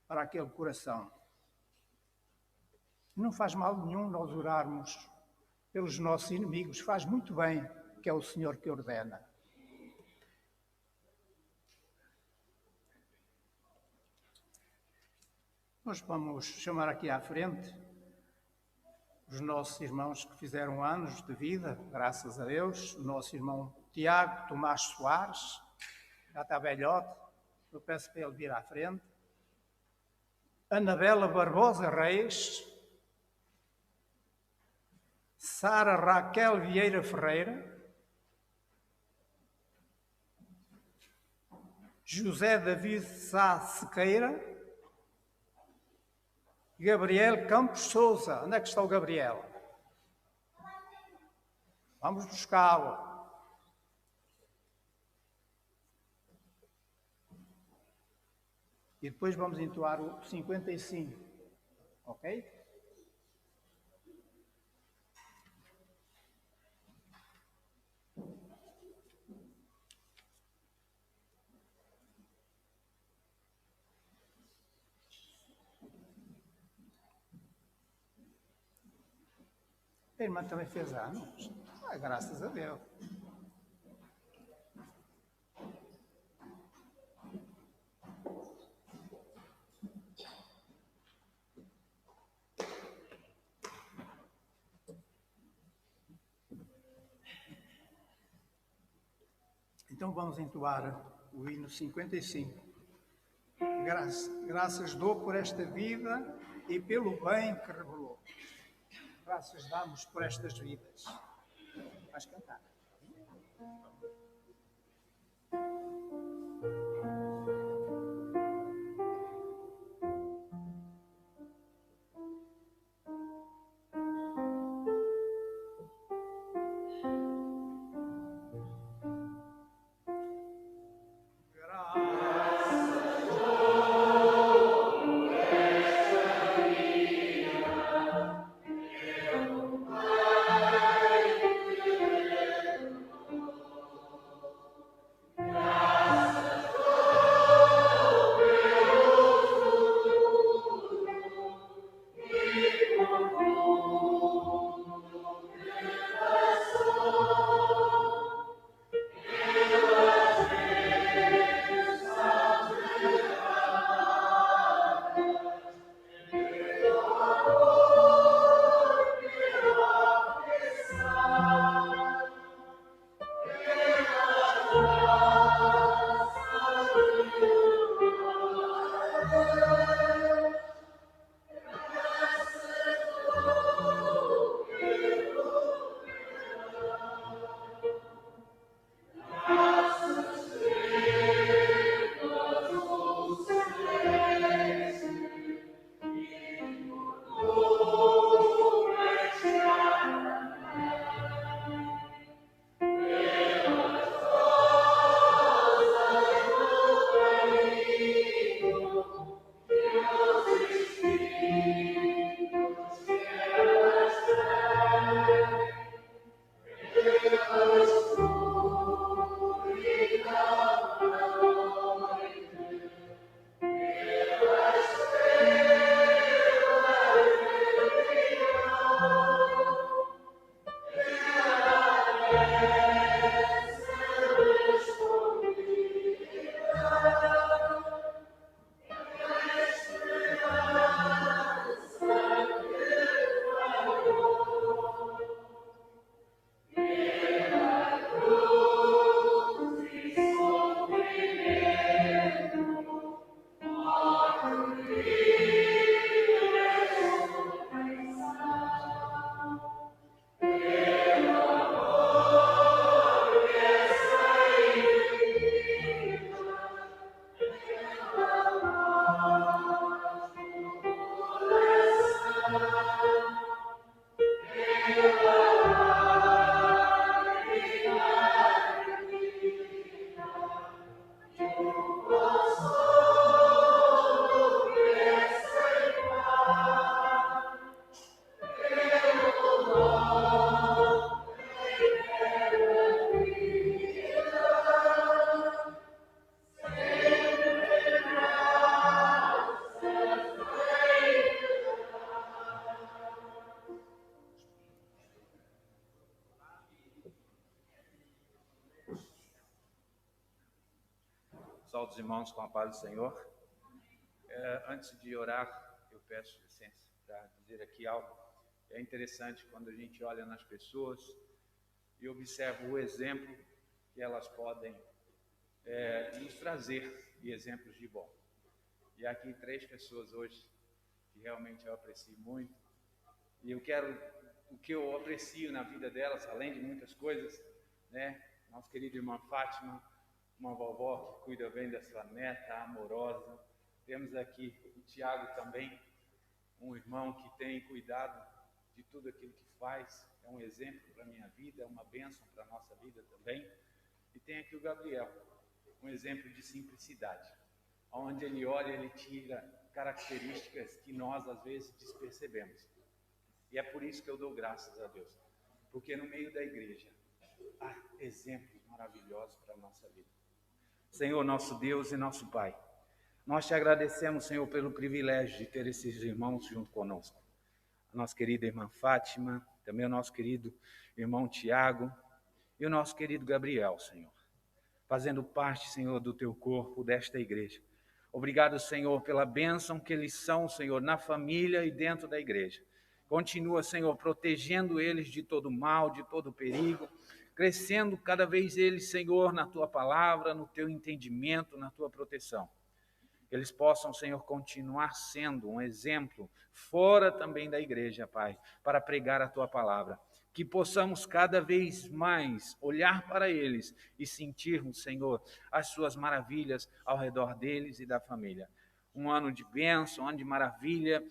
[SPEAKER 2] para aquele coração. Não faz mal nenhum nós orarmos pelos nossos inimigos. Faz muito bem, que é o Senhor que ordena. Nós vamos chamar aqui à frente os nossos irmãos que fizeram anos de vida, graças a Deus. O nosso irmão Tiago Tomás Soares, já está velhote, eu peço para ele vir à frente. Anabela Barbosa Reis, Sara Raquel Vieira Ferreira, José David Sá Sequeira, Gabriel Campos Souza. Onde é que está o Gabriel? Vamos buscá-lo. E depois vamos entoar o 55. Ok? A irmã também fez anos. Graças a Deus. Então vamos entoar o hino 55. Graças dou por esta vida e pelo bem que revelou. Graças damos por estas vidas. Vais cantar.
[SPEAKER 3] Graças saúdo os irmãos com a paz do Senhor. Antes de orar, eu peço licença para dizer aqui algo. É interessante quando a gente olha nas pessoas e observa o exemplo que elas podem nos trazer de exemplos de bom. E aqui 3 pessoas hoje que realmente eu aprecio muito. E o que eu aprecio na vida delas, além de muitas coisas, né? Nossa querida irmã Fátima, uma vovó que cuida bem da sua neta, amorosa. Temos aqui o Tiago também, um irmão que tem cuidado de tudo aquilo que faz. É um exemplo para a minha vida, é uma bênção para a nossa vida também. E tem aqui o Gabriel, um exemplo de simplicidade. Onde ele olha, ele tira características que nós, às vezes, despercebemos. E é por isso que eu dou graças a Deus. Porque no meio da igreja há exemplos maravilhosos para a nossa vida. Senhor, nosso Deus e nosso Pai, nós te agradecemos, Senhor, pelo privilégio de ter esses irmãos junto conosco. A nossa querida irmã Fátima, também o nosso querido irmão Tiago e o nosso querido Gabriel, Senhor, fazendo parte, Senhor, do teu corpo, desta igreja. Obrigado, Senhor, pela bênção que eles são, Senhor, na família e dentro da igreja. Continua, Senhor, protegendo eles de todo mal, de todo perigo, crescendo cada vez eles, Senhor, na tua palavra, no teu entendimento, na tua proteção. Eles possam, Senhor, continuar sendo um exemplo fora também da igreja, Pai, para pregar a tua palavra. Que possamos cada vez mais olhar para eles e sentirmos, Senhor, as suas maravilhas ao redor deles e da família. Um ano de bênção, um ano de maravilha,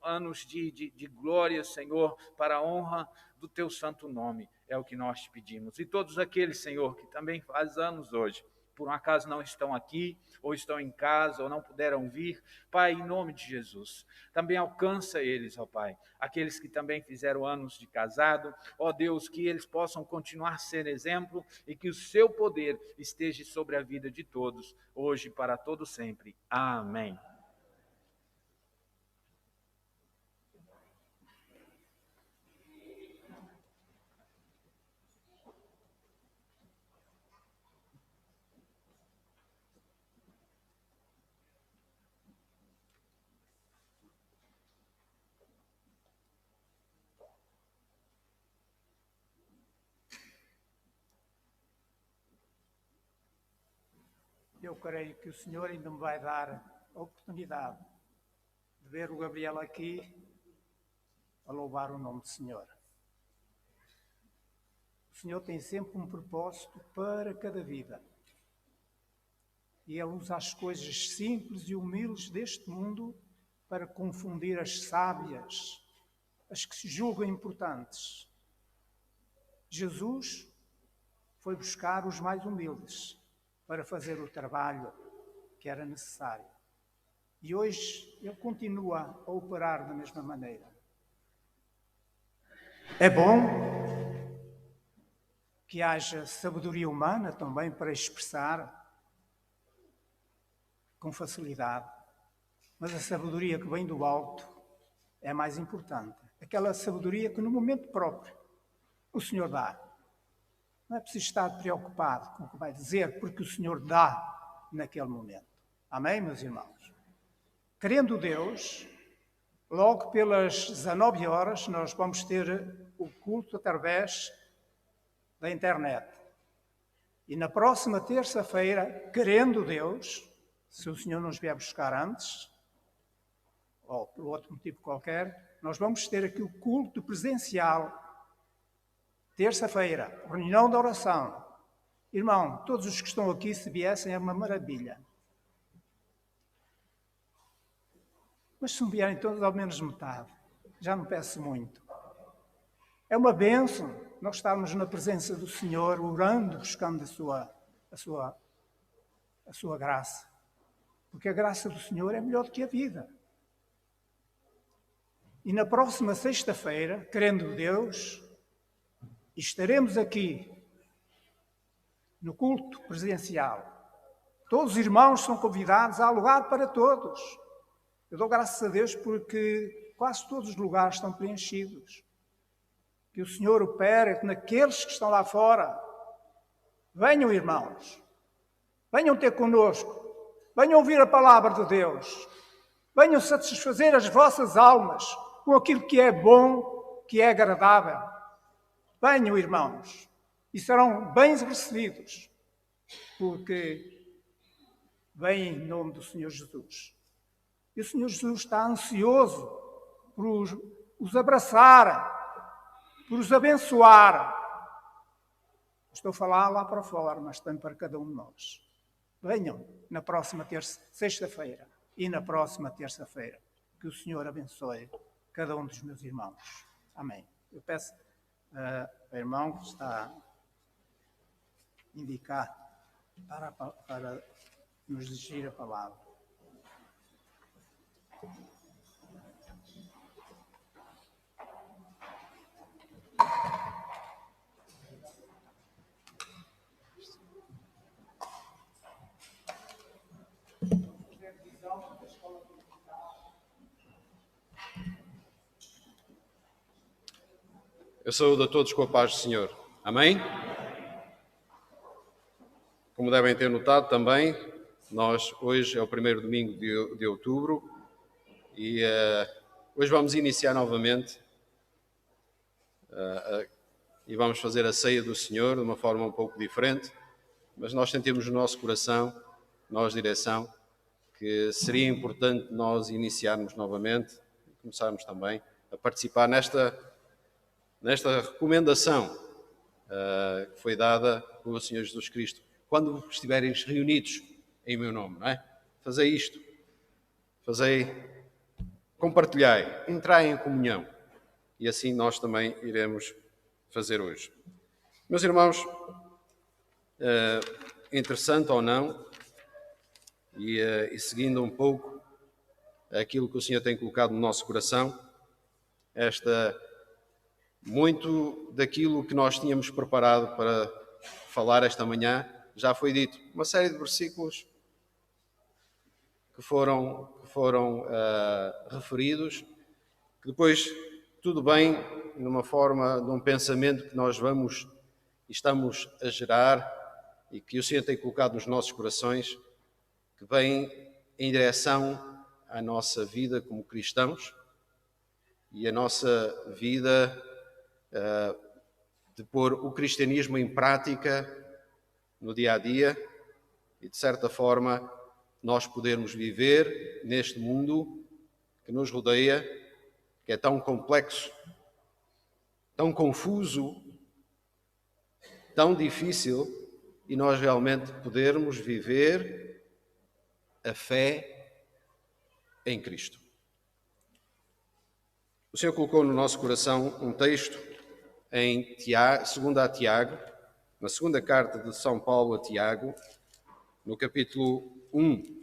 [SPEAKER 3] anos de glória, Senhor, para a honra do teu santo nome. É o que nós te pedimos. E todos aqueles, Senhor, que também fazem anos hoje, por um acaso não estão aqui, ou estão em casa, ou não puderam vir, Pai, em nome de Jesus, também alcança eles, ó Pai, aqueles que também fizeram anos de casado, ó Deus, que eles possam continuar a ser exemplo e que o seu poder esteja sobre a vida de todos, hoje e para todo sempre. Amém.
[SPEAKER 2] Eu creio que o Senhor ainda me vai dar a oportunidade de ver o Gabriel aqui a louvar o nome do Senhor. O Senhor tem sempre um propósito para cada vida. E Ele usa as coisas simples e humildes deste mundo para confundir as sábias, as que se julgam importantes. Jesus foi buscar os mais humildes para fazer o trabalho que era necessário. E hoje Ele continua a operar da mesma maneira. É bom que haja sabedoria humana também para expressar com facilidade, mas a sabedoria que vem do alto é mais importante. Aquela sabedoria que no momento próprio o Senhor dá. Não é preciso estar preocupado com o que vai dizer, porque o Senhor dá naquele momento. Amém, meus irmãos? Querendo Deus, logo pelas 19 horas nós vamos ter o culto através da internet. E na próxima terça-feira, querendo Deus, se o Senhor nos vier buscar antes, ou por outro motivo qualquer, nós vamos ter aqui o culto presencial. Terça-feira, reunião de oração. Irmão, todos os que estão aqui, se viessem, é uma maravilha. Mas se não vierem todos, ao menos metade. Já não peço muito. É uma bênção nós estarmos na presença do Senhor, orando, buscando a sua graça. Porque a graça do Senhor é melhor do que a vida. E na próxima sexta-feira, querendo Deus, estaremos aqui no culto presencial. Todos os irmãos são convidados, há lugar para todos. Eu dou graças a Deus porque quase todos os lugares estão preenchidos. Que o Senhor opere naqueles que estão lá fora. Venham, irmãos. Venham ter connosco venham ouvir a palavra de Deus, venham satisfazer as vossas almas com aquilo que é bom, que é agradável. Venham, irmãos, e serão bem recebidos, porque vêm em nome do Senhor Jesus. E o Senhor Jesus está ansioso por os abraçar, por os abençoar. Estou a falar lá para fora, mas também para cada um de nós. Venham na próxima sexta-feira e na próxima terça-feira. Que o Senhor abençoe cada um dos meus irmãos. Amém. Eu peço ao irmão que está a indicar para nos dirigir a palavra.
[SPEAKER 4] Eu saúdo a todos com a paz do Senhor. Amém? Como devem ter notado também, hoje é o primeiro domingo de outubro e hoje vamos iniciar novamente e vamos fazer a ceia do Senhor de uma forma um pouco diferente, mas nós sentimos no nosso coração, nós direção, que seria importante nós iniciarmos novamente e começarmos também a participar nesta recomendação que foi dada pelo Senhor Jesus Cristo. Quando estiverem reunidos em meu nome, não é? Fazei isto. Compartilhai, entrai em comunhão. E assim nós também iremos fazer hoje. Meus irmãos, interessante ou não, e seguindo um pouco aquilo que o Senhor tem colocado no nosso coração, muito daquilo que nós tínhamos preparado para falar esta manhã já foi dito. Uma série de versículos que foram referidos, que depois, tudo bem, num pensamento que nós estamos a gerar e que o Senhor tem colocado nos nossos corações, que vem em direção à nossa vida como cristãos e a nossa vida de pôr o cristianismo em prática no dia a dia e, de certa forma, nós podermos viver neste mundo que nos rodeia, que é tão complexo, tão confuso, tão difícil, e nós realmente podermos viver a fé em Cristo. O Senhor colocou no nosso coração um texto em 2 a Tiago, na segunda carta de São Paulo a Tiago, no capítulo 1.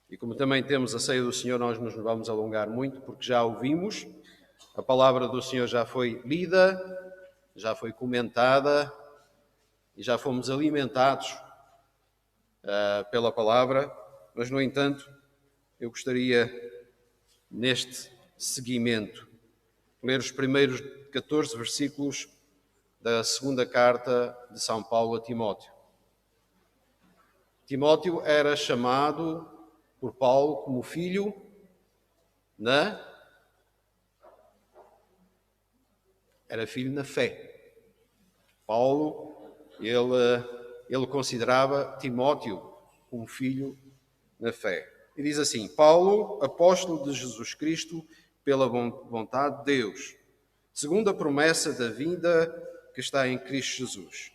[SPEAKER 4] E como também temos a ceia do Senhor, nós nos vamos alongar muito, porque já ouvimos, a palavra do Senhor já foi lida, já foi comentada e já fomos alimentados pela palavra, mas, no entanto, eu gostaria, neste seguimento, ler os primeiros 14 versículos da segunda carta de São Paulo a Timóteo. Timóteo era chamado por Paulo como filho era filho na fé. Paulo, ele considerava Timóteo como filho na fé. E diz assim: Paulo, apóstolo de Jesus Cristo, pela vontade de Deus, segundo a promessa da vinda que está em Cristo Jesus.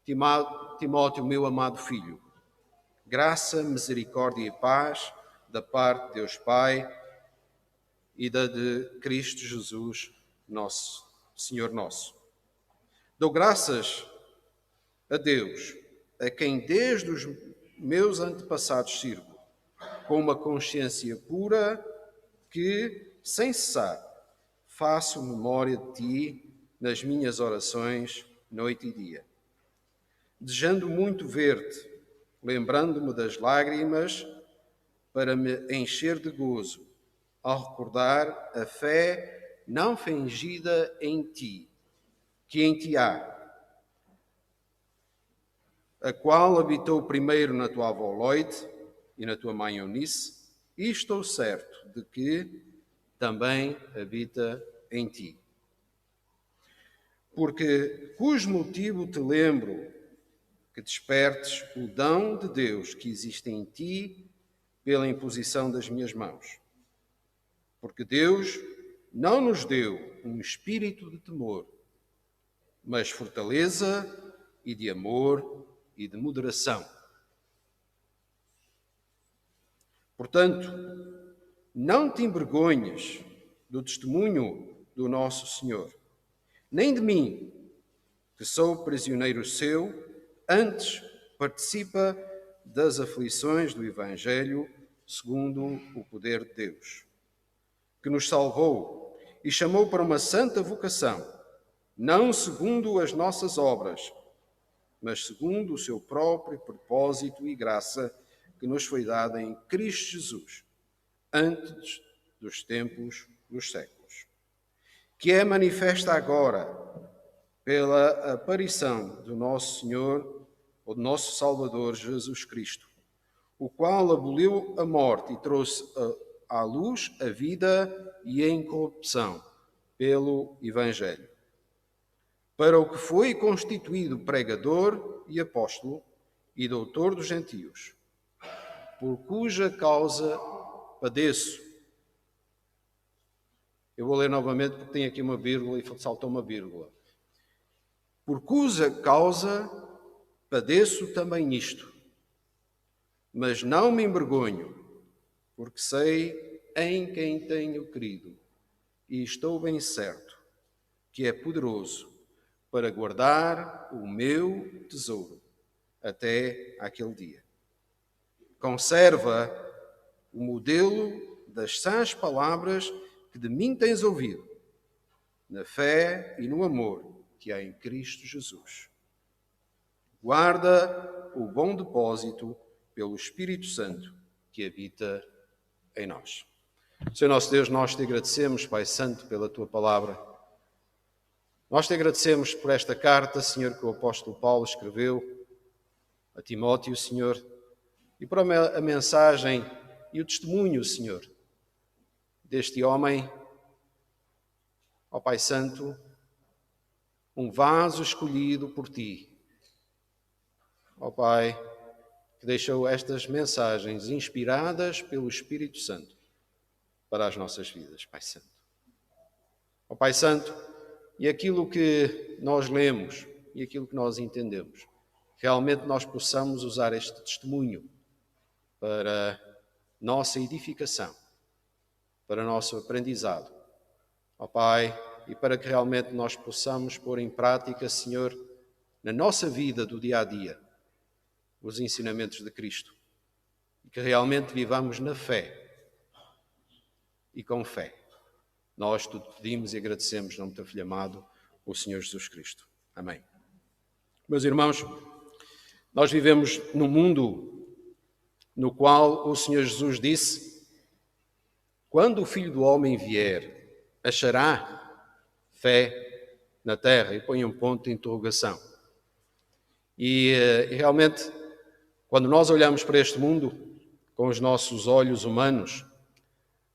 [SPEAKER 4] Timóteo, meu amado filho, graça, misericórdia e paz da parte de Deus Pai e da de Cristo Jesus, nosso Senhor nosso. Dou graças a Deus, a quem desde os meus antepassados sirvo, com uma consciência pura que, sem cessar, faço memória de ti nas minhas orações, noite e dia. Desejando muito ver-te, lembrando-me das lágrimas, para me encher de gozo, ao recordar a fé não fingida em ti, que em ti há, a qual habitou primeiro na tua avó Loide e na tua mãe Eunice, e estou certo de que também habita em ti. Porque cujo motivo te lembro que despertes o dom de Deus que existe em ti pela imposição das minhas mãos. Porque Deus não nos deu um espírito de temor, mas fortaleza e de amor e de moderação. Portanto, não te envergonhes do testemunho do nosso Senhor, nem de mim, que sou prisioneiro seu, antes participa das aflições do Evangelho segundo o poder de Deus, que nos salvou e chamou para uma santa vocação, não segundo as nossas obras, mas segundo o seu próprio propósito e graça que nos foi dada em Cristo Jesus, antes dos tempos dos séculos, que é manifesta agora pela aparição do nosso Senhor, ou do nosso Salvador Jesus Cristo, o qual aboliu a morte e trouxe à luz a vida e a incorrupção pelo Evangelho, para o que foi constituído pregador e apóstolo e doutor dos gentios, por cuja causa padeço. Eu vou ler novamente porque tem aqui uma vírgula e saltou uma vírgula. Por cuja causa padeço também nisto, mas não me envergonho, porque sei em quem tenho crido e estou bem certo que é poderoso para guardar o meu tesouro até aquele dia. Conserva o modelo das sãs palavras que de mim tens ouvido, na fé e no amor que há em Cristo Jesus. Guarda o bom depósito pelo Espírito Santo que habita em nós. Senhor nosso Deus, nós te agradecemos, Pai Santo, pela tua palavra. Nós te agradecemos por esta carta, Senhor, que o apóstolo Paulo escreveu a Timóteo, Senhor, e por a mensagem e o testemunho, Senhor, deste homem, ó Pai Santo, um vaso escolhido por ti, ó Pai, que deixou estas mensagens inspiradas pelo Espírito Santo para as nossas vidas, Pai Santo. Ó Pai Santo, e aquilo que nós lemos e aquilo que nós entendemos, realmente nós possamos usar este testemunho para nossa edificação, para nosso aprendizado, ó Pai, e para que realmente nós possamos pôr em prática, Senhor, na nossa vida do dia a dia, os ensinamentos de Cristo, e que realmente vivamos na fé e com fé. Nós tudo pedimos e agradecemos no nome do teu Filho amado, o Senhor Jesus Cristo. Amém. Meus irmãos, nós vivemos num mundo no qual o Senhor Jesus disse: quando o Filho do Homem vier, achará fé na terra? E põe um ponto de interrogação. E realmente, quando nós olhamos para este mundo com os nossos olhos humanos,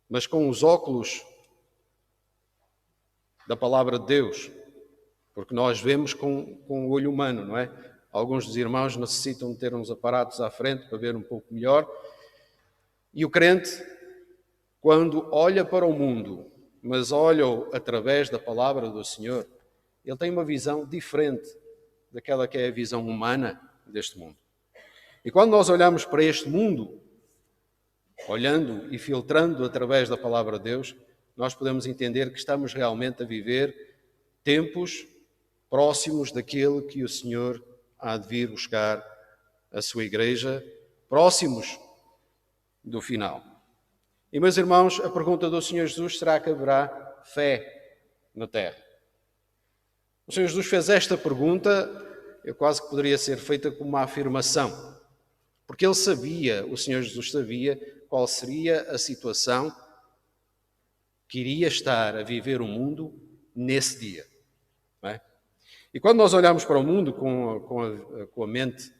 [SPEAKER 4] mas com os óculos da palavra de Deus, porque nós vemos com o olho humano, não é? Alguns dos irmãos necessitam de ter uns aparatos à frente para ver um pouco melhor. E o crente, quando olha para o mundo, mas olha através da palavra do Senhor, ele tem uma visão diferente daquela que é a visão humana deste mundo. E quando nós olhamos para este mundo, olhando e filtrando através da palavra de Deus, nós podemos entender que estamos realmente a viver tempos próximos daquele que o Senhor há de vir buscar a sua igreja, próximos do final. E, meus irmãos, a pergunta do Senhor Jesus: será que haverá fé na terra? O Senhor Jesus fez esta pergunta, eu quase que poderia ser feita como uma afirmação, porque ele sabia, o Senhor Jesus sabia, qual seria a situação que iria estar a viver o mundo nesse dia. Não é? E quando nós olhamos para o mundo com a mente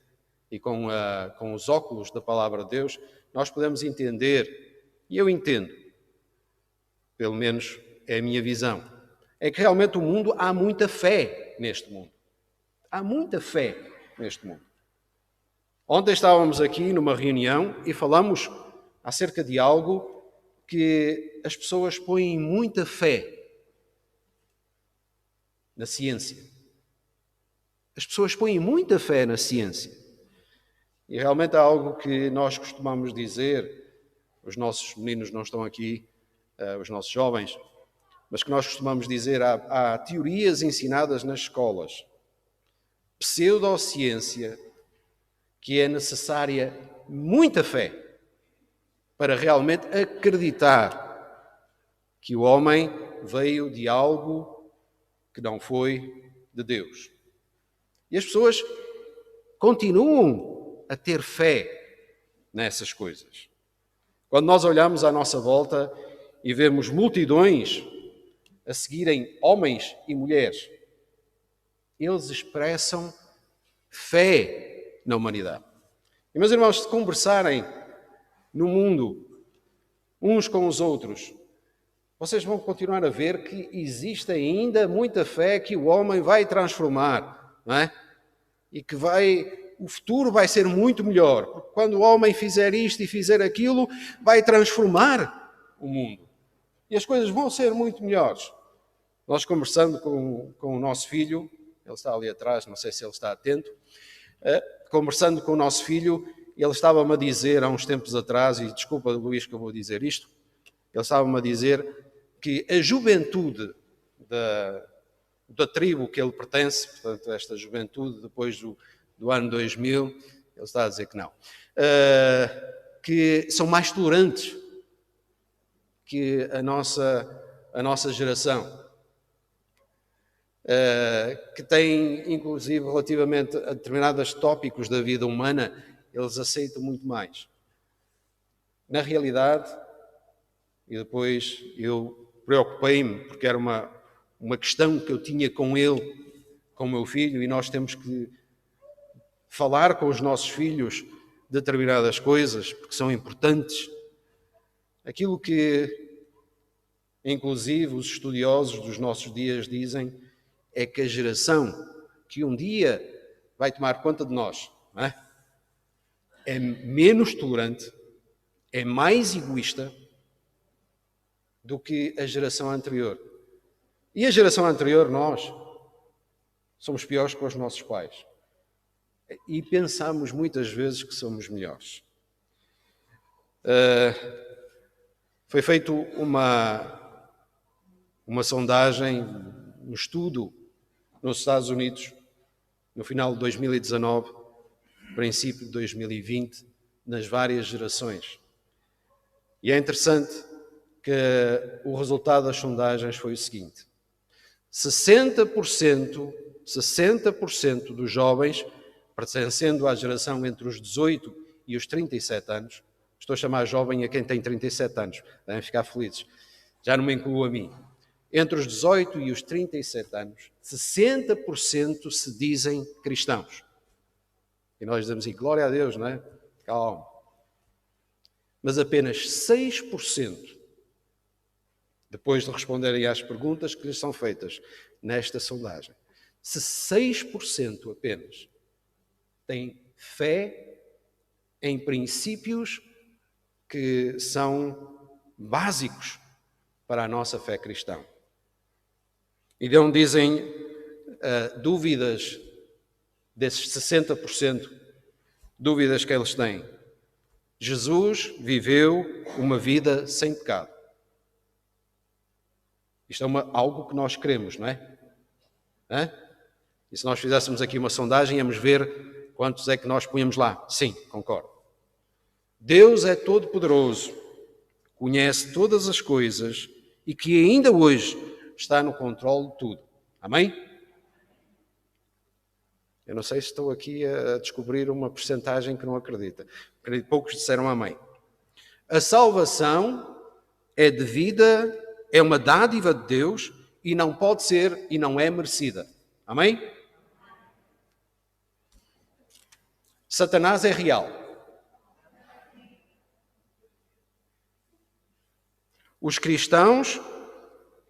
[SPEAKER 4] e com os óculos da palavra de Deus, nós podemos entender, e eu entendo, pelo menos é a minha visão, é que realmente o mundo, há muita fé neste mundo. Há muita fé neste mundo. Ontem estávamos aqui numa reunião e falamos acerca de algo que as pessoas põem muita fé na ciência. As pessoas põem muita fé na ciência. E realmente há algo que nós costumamos dizer, os nossos meninos não estão aqui, os nossos jovens, mas que nós costumamos dizer, há teorias ensinadas nas escolas, pseudociência, que é necessária muita fé para realmente acreditar que o homem veio de algo que não foi de Deus. E as pessoas continuam a ter fé nessas coisas. Quando nós olhamos à nossa volta e vemos multidões a seguirem homens e mulheres, eles expressam fé na humanidade. E, meus irmãos, se conversarem no mundo uns com os outros, vocês vão continuar a ver que existe ainda muita fé que o homem vai transformar, não é? E que o futuro vai ser muito melhor, porque quando o homem fizer isto e fizer aquilo, vai transformar o mundo. E as coisas vão ser muito melhores. Nós conversando com o nosso filho, ele está ali atrás, não sei se ele está atento, conversando com o nosso filho, ele estava-me a dizer há uns tempos atrás, e desculpa, Luís, que eu vou dizer isto, ele estava-me a dizer que a juventude da tribo que ele pertence, portanto, esta juventude depois do ano 2000, ele está a dizer que não, que são mais tolerantes que a nossa geração, que têm, inclusive, relativamente a determinados tópicos da vida humana, eles aceitam muito mais. Na realidade, e depois eu preocupei-me, porque era uma questão que eu tinha com ele, com o meu filho, e nós temos que falar com os nossos filhos determinadas coisas, porque são importantes. Aquilo que, inclusive, os estudiosos dos nossos dias dizem é que a geração que um dia vai tomar conta de nós, não é menos tolerante, é mais egoísta do que a geração anterior. E a geração anterior, nós, somos piores que os nossos pais. E pensamos muitas vezes que somos melhores. Foi feita uma sondagem, um estudo nos Estados Unidos, no final de 2019, princípio de 2020, nas várias gerações. E é interessante que o resultado das sondagens foi o seguinte: 60% dos jovens pertencendo à geração entre os 18 e os 37 anos, estou a chamar jovem a quem tem 37 anos, devem ficar felizes, já não me incluo a mim, entre os 18 e os 37 anos, 60% se dizem cristãos. E nós dizemos assim, glória a Deus, não é? Calma. Mas apenas 6%, depois de responderem às perguntas que lhes são feitas nesta sondagem, se 6% apenas têm fé em princípios que são básicos para a nossa fé cristã. E não dizem dúvidas desses 60%, dúvidas que eles têm. Jesus viveu uma vida sem pecado. Isto é algo que nós queremos, não é? E se nós fizéssemos aqui uma sondagem, íamos ver quantos é que nós punhamos lá. Sim, concordo. Deus é todo-poderoso, conhece todas as coisas e que ainda hoje está no controle de tudo. Amém? Eu não sei se estou aqui a descobrir uma percentagem que não acredita. Poucos disseram amém. A salvação é devida, É uma dádiva de Deus e não pode ser e não é merecida. Amém? Satanás é real. Os cristãos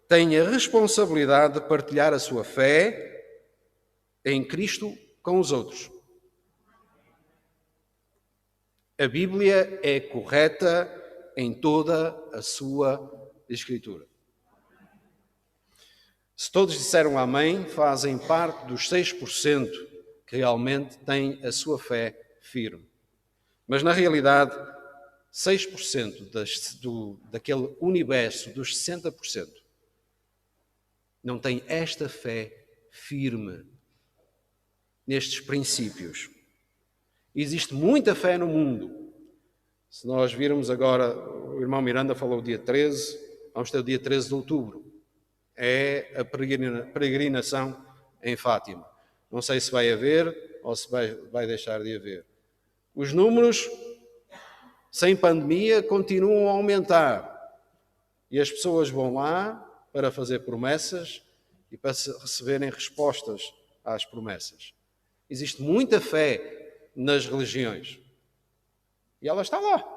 [SPEAKER 4] têm a responsabilidade de partilhar a sua fé em Cristo com os outros. A Bíblia é correta em toda a sua Escritura. Se todos disseram amém, fazem parte dos 6% que realmente têm a sua fé firme. Mas, na realidade, 6% daquele universo dos 60% não tem esta fé firme nestes princípios. Existe muita fé no mundo. Se nós virmos agora, o irmão Miranda falou dia 13, vamos ter o dia 13 de outubro. É a peregrinação em Fátima. Não sei se vai haver ou se vai deixar de haver. Os números, sem pandemia, continuam a aumentar. E as pessoas vão lá para fazer promessas e para receberem respostas às promessas. Existe muita fé nas religiões. E ela está lá.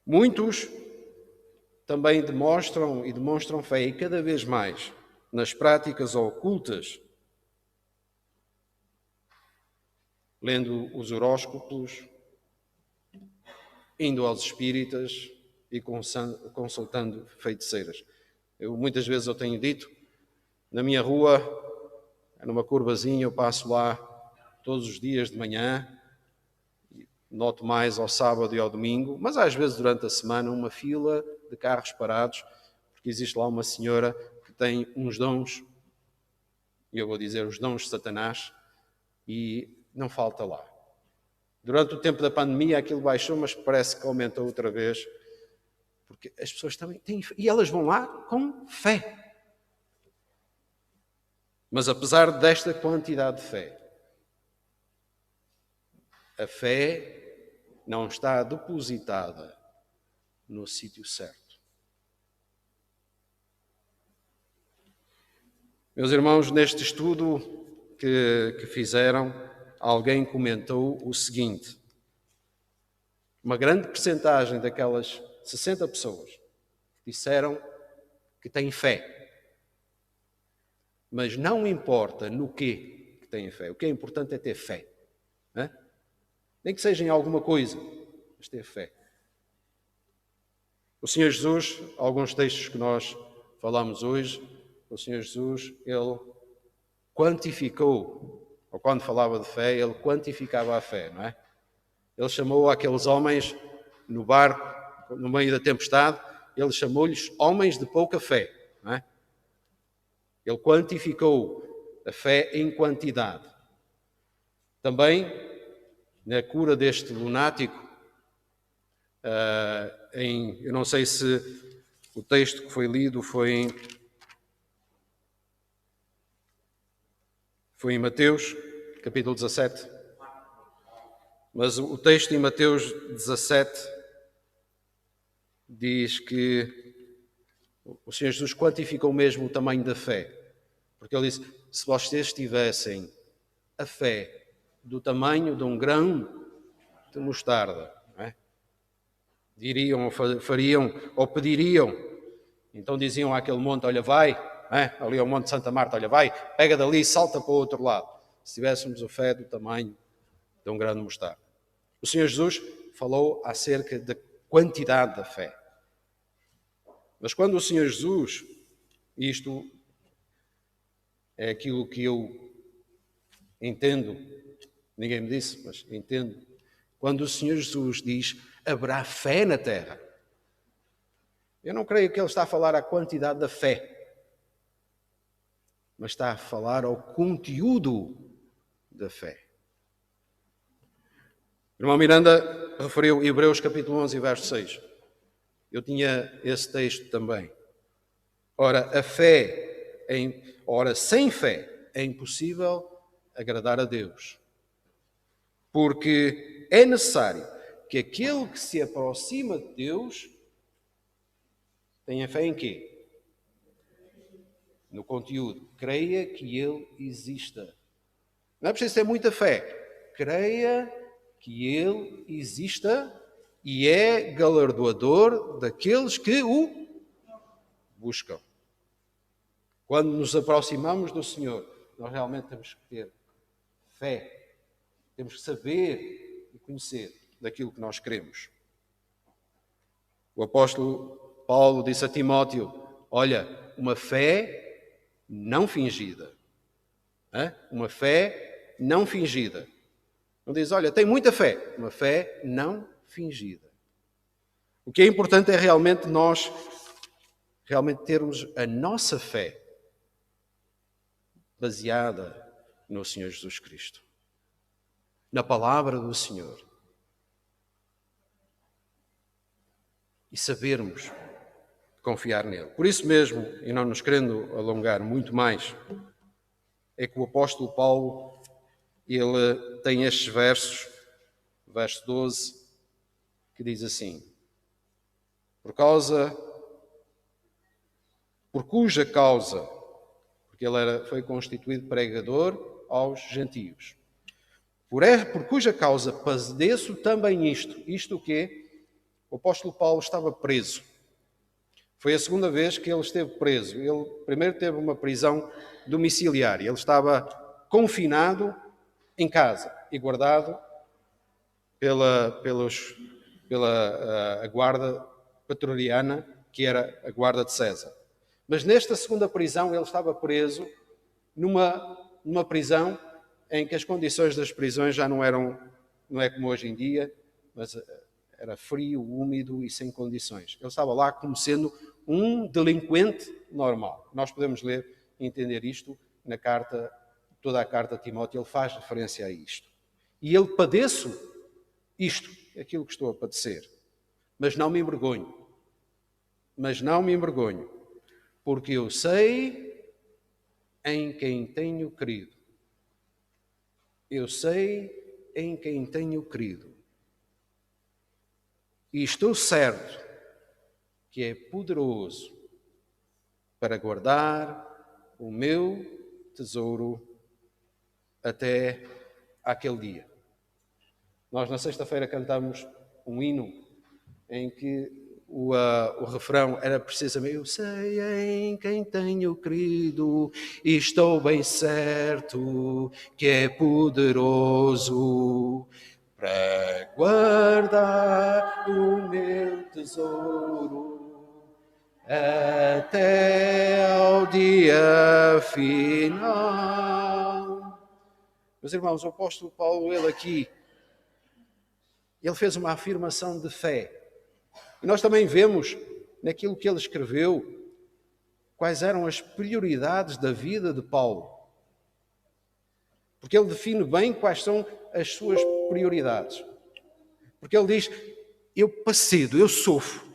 [SPEAKER 4] Muitos também demonstram fé, e cada vez mais, nas práticas ocultas, lendo os horóscopos, indo aos espíritas e consultando feiticeiras. Muitas vezes eu tenho dito, na minha rua, numa curvazinha, eu passo lá todos os dias de manhã, noto mais ao sábado e ao domingo, mas às vezes durante a semana uma fila de carros parados, porque existe lá uma senhora que tem uns dons, e eu vou dizer os dons de Satanás, e não falta lá. Durante o tempo da pandemia aquilo baixou, mas parece que aumentou outra vez, porque as pessoas também têm fé, e elas vão lá com fé. Mas apesar desta quantidade de fé, a fé não está depositada no sítio certo. Meus irmãos, neste estudo que fizeram, alguém comentou o seguinte: uma grande percentagem daquelas 60 pessoas disseram que têm fé, mas não importa no quê que têm fé, o que é importante é ter fé. Não é? Nem que seja em alguma coisa, mas ter fé. O Senhor Jesus, alguns textos que nós falamos hoje, o Senhor Jesus, Ele quantificou, ou quando falava de fé, Ele quantificava a fé, não é? Ele chamou aqueles homens no barco, no meio da tempestade, Ele chamou-lhes homens de pouca fé, não é? Ele quantificou a fé em quantidade. Também, na cura deste lunático, eu não sei se o texto que foi lido foi em Mateus, capítulo 17, mas o texto em Mateus 17 diz que o Senhor Jesus quantificou mesmo o tamanho da fé, porque Ele disse: se vocês tivessem a fé do tamanho de um grão de mostarda, não é? Diriam, ou fariam, ou pediriam. Então diziam àquele monte: olha, vai, é? Ali ao Monte Santa Marta, olha, vai, pega dali e salta para o outro lado. Se tivéssemos a fé do tamanho de um grão de mostarda. O Senhor Jesus falou acerca da quantidade da fé. Mas quando o Senhor Jesus, isto é aquilo que eu entendo, ninguém me disse, mas entendo, quando o Senhor Jesus diz: haverá fé na terra, eu não creio que Ele está a falar a quantidade da fé, mas está a falar ao conteúdo da fé. O irmão Miranda referiu Hebreus capítulo 11, verso 6. Eu tinha esse texto também. Ora, sem fé é impossível agradar a Deus. Porque é necessário que aquele que se aproxima de Deus tenha fé em quê? No conteúdo. Creia que Ele exista. Não é preciso ter muita fé. Creia que Ele exista e é galardoador daqueles que o buscam. Quando nos aproximamos do Senhor, nós realmente temos que ter fé. Temos que saber e conhecer daquilo que nós queremos. O apóstolo Paulo disse a Timóteo, olha, uma fé não fingida. Uma fé não fingida. Não diz, olha, tem muita fé. Uma fé não fingida. O que é importante é realmente nós termos a nossa fé baseada no Senhor Jesus Cristo. Na palavra do Senhor. E sabermos confiar nele. Por isso mesmo, e não nos querendo alongar muito mais, é que o apóstolo Paulo, ele tem estes versos, verso 12, que diz assim, por cuja causa, porque ele foi constituído pregador aos gentios, por cuja causa padeço também isto o quê? O apóstolo Paulo estava preso. Foi a segunda vez que ele esteve preso. Ele primeiro teve uma prisão domiciliária. Ele estava confinado em casa e guardado pela a guarda pretoriana, que era a guarda de César. Mas nesta segunda prisão ele estava preso numa prisão em que as condições das prisões já não é como hoje em dia, mas era frio, úmido e sem condições. Ele estava lá como sendo um delinquente normal. Nós podemos ler e entender isto na carta, toda a carta de Timóteo, ele faz referência a isto. E ele padeço isto, aquilo que estou a padecer. Mas não me envergonho. Porque eu sei em quem tenho crido. Eu sei em quem tenho crido. E estou certo que é poderoso para guardar o meu tesouro até aquele dia. Nós na sexta-feira cantamos um hino em que o refrão era precisamente eu sei em quem tenho crido e estou bem certo que é poderoso para guardar o meu tesouro até ao dia final. Meus irmãos, o apóstolo Paulo, ele fez uma afirmação de fé. E nós também vemos naquilo que ele escreveu quais eram as prioridades da vida de Paulo. Porque ele define bem quais são as suas prioridades. Porque ele diz, eu pacedo, eu sofro.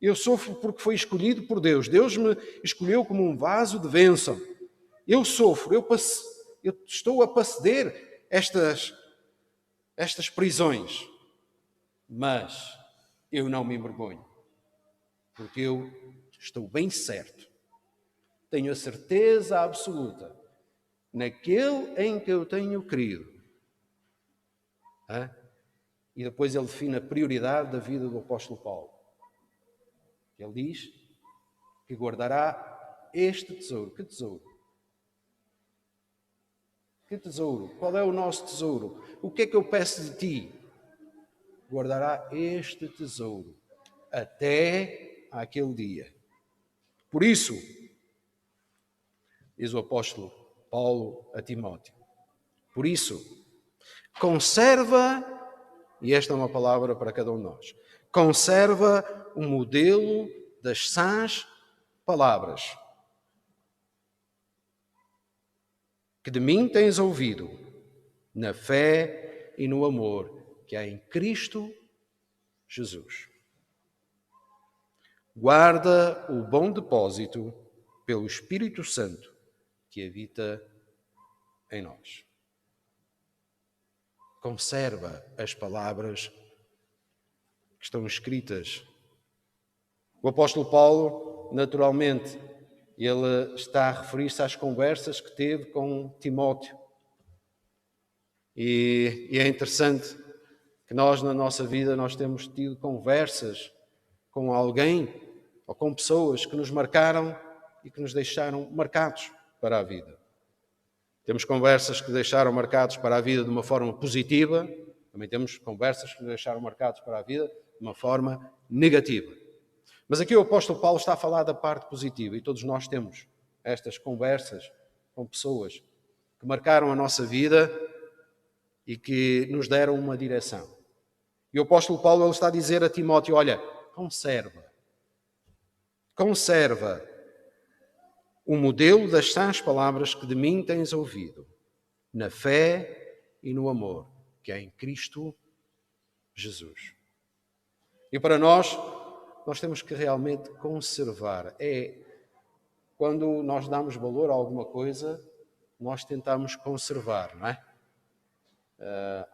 [SPEAKER 4] Eu sofro porque fui escolhido por Deus. Deus me escolheu como um vaso de bênção. Eu sofro, eu estou a paceder estas prisões. Mas eu não me envergonho. Porque eu estou bem certo. Tenho a certeza absoluta naquele em que eu tenho crido. E depois ele define a prioridade da vida do apóstolo Paulo. Ele diz que guardará este tesouro. Que tesouro? Que tesouro? Qual é o nosso tesouro? O que é que eu peço de ti? Guardará este tesouro até aquele dia. Por isso, diz o apóstolo Paulo a Timóteo, por isso, conserva, e esta é uma palavra para cada um de nós, conserva o modelo das sãs palavras que de mim tens ouvido, na fé e no amor que há em Cristo Jesus. Guarda o bom depósito pelo Espírito Santo que habita em nós. conserva as palavras que estão escritas. O apóstolo Paulo, naturalmente, ele está a referir-se às conversas que teve com Timóteo. E é interessante que nós, na nossa vida, nós temos tido conversas com alguém ou com pessoas que nos marcaram e que nos deixaram marcados para a vida. Temos conversas que deixaram marcados para a vida de uma forma positiva, também temos conversas que nos deixaram marcados para a vida de uma forma negativa. Mas aqui o apóstolo Paulo está a falar da parte positiva e todos nós temos estas conversas com pessoas que marcaram a nossa vida e que nos deram uma direção. E o apóstolo Paulo ele está a dizer a Timóteo, olha, conserva o modelo das sãs palavras que de mim tens ouvido, na fé e no amor, que é em Cristo Jesus. E para nós temos que realmente conservar. Quando nós damos valor a alguma coisa, nós tentamos conservar, não é?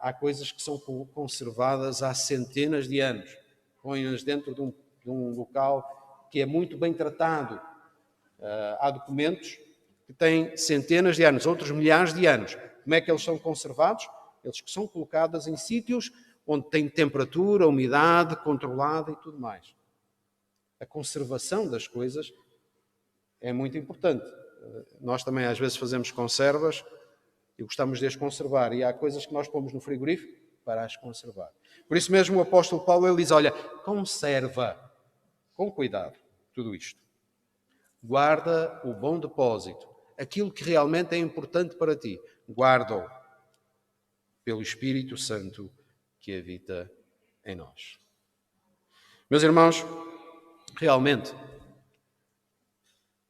[SPEAKER 4] Há coisas que são conservadas há centenas de anos. Põe-nas dentro de um local que é muito bem tratado. Há documentos que têm centenas de anos, outros milhares de anos. Como é que eles são conservados? Eles são colocados em sítios onde tem temperatura, umidade controlada e tudo mais. A conservação das coisas é muito importante. Nós também às vezes fazemos conservas e gostamos de as conservar. E há coisas que nós pomos no frigorífico para as conservar. Por isso mesmo o apóstolo Paulo ele diz, olha, conserva com cuidado tudo isto. Guarda o bom depósito. Aquilo que realmente é importante para ti. Guarda-o pelo Espírito Santo que habita em nós. Meus irmãos, realmente,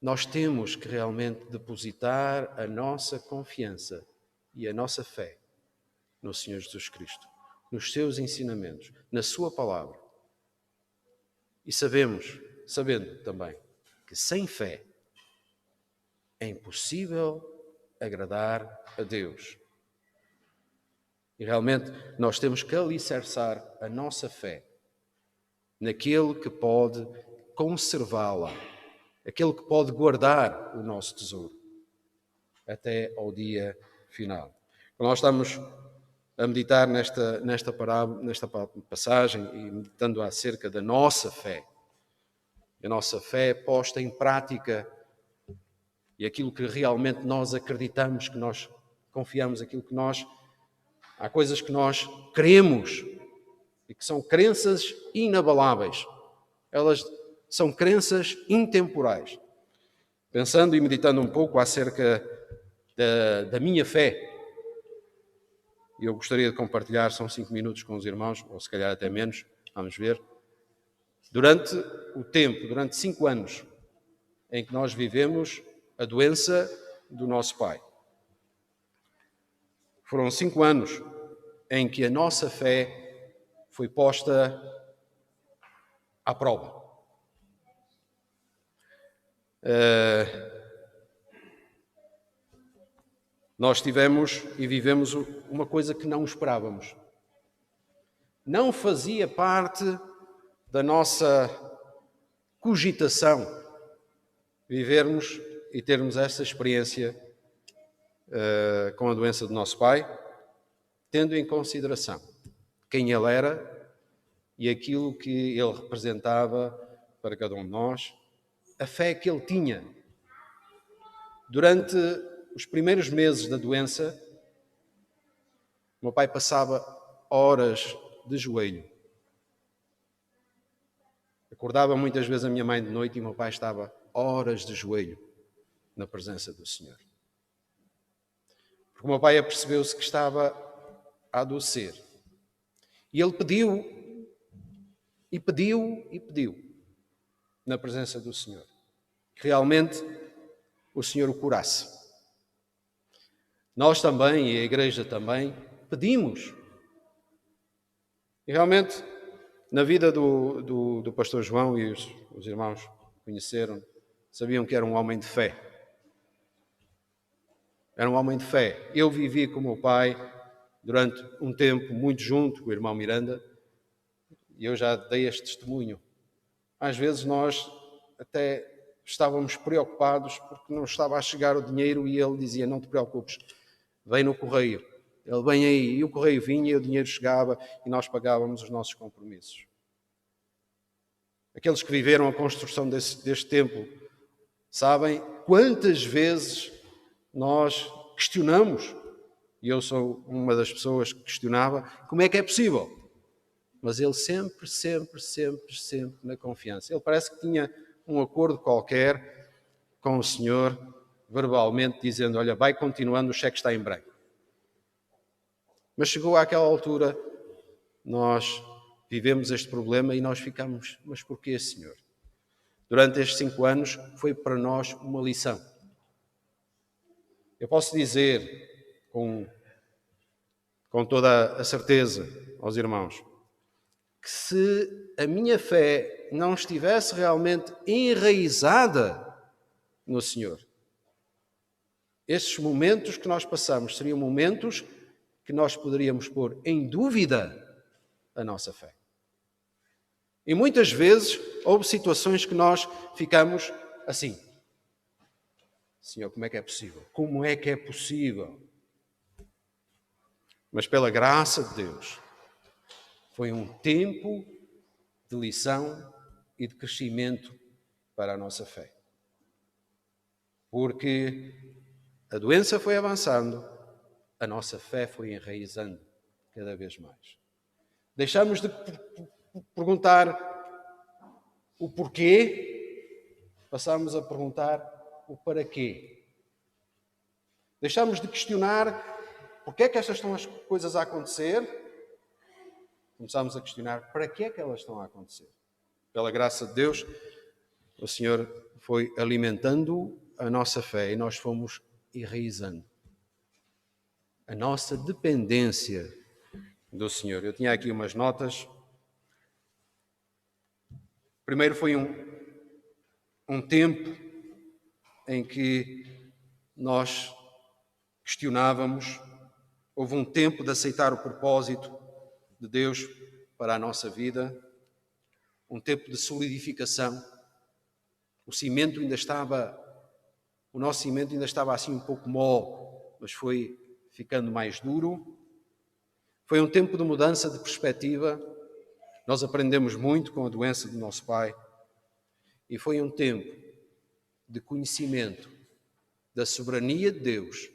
[SPEAKER 4] nós temos que realmente depositar a nossa confiança e a nossa fé no Senhor Jesus Cristo, nos seus ensinamentos, na sua palavra. E sabendo também que sem fé é impossível agradar a Deus. E realmente nós temos que alicerçar a nossa fé naquele que pode conservá-la, aquele que pode guardar o nosso tesouro até ao dia final. Quando nós estamos a meditar nesta passagem e meditando acerca da nossa fé, a nossa fé posta em prática e aquilo que realmente nós acreditamos, que nós confiamos, há coisas que nós queremos e que são crenças inabaláveis. Elas são crenças intemporais. Pensando e meditando um pouco acerca da minha fé, eu gostaria de compartilhar, são 5 minutos com os irmãos, ou se calhar até menos, vamos ver. Durante 5 anos, em que nós vivemos a doença do nosso pai. Foram 5 anos em que a nossa fé foi posta à prova. Nós tivemos e vivemos uma coisa que não esperávamos. Não fazia parte da nossa cogitação vivermos e termos essa experiência com a doença do nosso pai, tendo em consideração quem ele era e aquilo que ele representava para cada um de nós, a fé que ele tinha. Durante os primeiros meses da doença, o meu pai passava horas de joelho. Acordava muitas vezes a minha mãe de noite e o meu pai estava horas de joelho na presença do Senhor. Porque o meu pai apercebeu-se que estava a adoecer. E ele pediu, e pediu, e pediu, na presença do Senhor, que realmente o Senhor o curasse. Nós também, e a igreja também, pedimos. E realmente, na vida do pastor João, e os irmãos conheceram, sabiam que era um homem de fé. Era um homem de fé. Eu vivi com o meu pai durante um tempo muito junto com o irmão Miranda, e eu já dei este testemunho. Às vezes nós até estávamos preocupados porque não estava a chegar o dinheiro e ele dizia, não te preocupes, vem no correio. Ele vem aí, e o correio vinha e o dinheiro chegava e nós pagávamos os nossos compromissos. Aqueles que viveram a construção deste templo sabem quantas vezes nós questionamos, e eu sou uma das pessoas que questionava, como é que é possível? Mas ele sempre na confiança. Ele parece que tinha um acordo qualquer com o Senhor, verbalmente, dizendo, olha, vai continuando, o cheque está em branco. Mas chegou àquela altura, nós vivemos este problema e nós ficamos, mas porquê, Senhor? Durante estes 5 anos foi para nós uma lição. Eu posso dizer com toda a certeza aos irmãos que se a minha fé não estivesse realmente enraizada no Senhor, estes momentos que nós passamos seriam momentos que nós poderíamos pôr em dúvida a nossa fé. E muitas vezes houve situações que nós ficamos assim. Senhor, como é que é possível? Como é que é possível? Mas pela graça de Deus, foi um tempo de lição e de crescimento para a nossa fé. Porque a doença foi avançando, a nossa fé foi enraizando cada vez mais. Deixamos de perguntar o porquê, passamos a perguntar o para quê. Deixamos de questionar porque é que estas estão as coisas a acontecer, começamos a questionar para que é que elas estão a acontecer. Pela graça de Deus, o Senhor foi alimentando a nossa fé e nós fomos enraizando a nossa dependência do Senhor. Eu tinha aqui umas notas. Primeiro foi um tempo em que nós questionávamos, houve um tempo de aceitar o propósito de Deus para a nossa vida, um tempo de solidificação. O nosso cimento ainda estava assim um pouco mole, mas foi ficando mais duro. Foi um tempo de mudança de perspectiva. Nós aprendemos muito com a doença do nosso pai. E foi um tempo de conhecimento da soberania de Deus